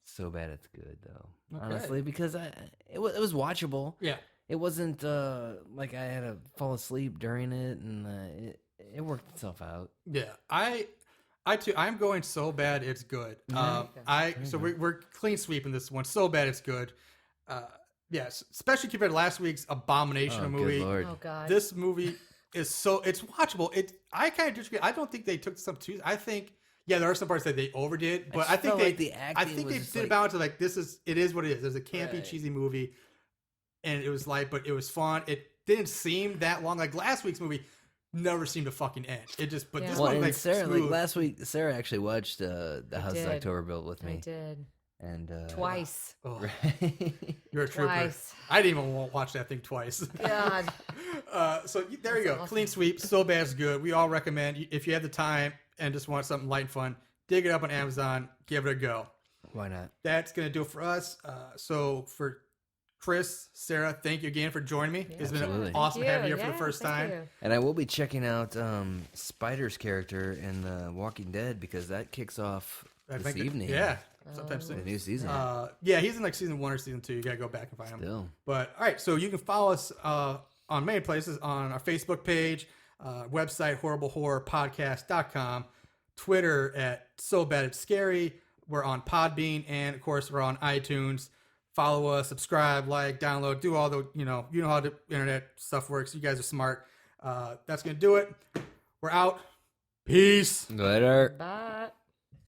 so bad it's good though. Okay. Honestly, because it was watchable. Yeah. It wasn't like I had to fall asleep during it, and it worked itself out. Yeah. I too. I'm going so bad it's good. So we're clean sweeping this one. So bad it's good. Yes, especially compared to last week's abomination of movie. Good Lord. Oh God. This movie it's watchable. I kind of disagree. I don't think they took some too. I think there are some parts that they overdid, but I think felt like the acting was they just did a like- balance of like it is what it is. It's a campy, Right. cheesy movie, and it was light, but it was fun. It didn't seem that long. Like last week's movie never seemed to fucking end. It just, but Yeah. this Well, one and like Sarah, smooth. like last week, Sarah actually watched the House of did. October built with I me, did and twice. Oh, Right. you're a trooper. Twice. I didn't even watch that thing twice. God. So there you go. awesome. Clean sweep. So bad is good. We all recommend if you have the time and just want something light and fun, dig it up on Amazon. Give it a go. Why not? That's going to do it for us. So for Chris, Sarah, thank you again for joining me. It's been Absolutely. awesome Thank having you. you here for the first thank time. you. And I will be checking out Spider's character in The Walking Dead because that kicks off I this think that- evening. Yeah. Sometime The soon. new season. He's in like season 1 or season 2. You got to go back and find him. Still. But all right, so you can follow us on many places on our Facebook page, website, horriblehorrorpodcast.com, Twitter at So Bad It's Scary. We're on Podbean, and of course, we're on iTunes. Follow us, subscribe, like, download, do all the, you know how the internet stuff works. You guys are smart. That's going to do it. We're out. Peace. Later. Bye.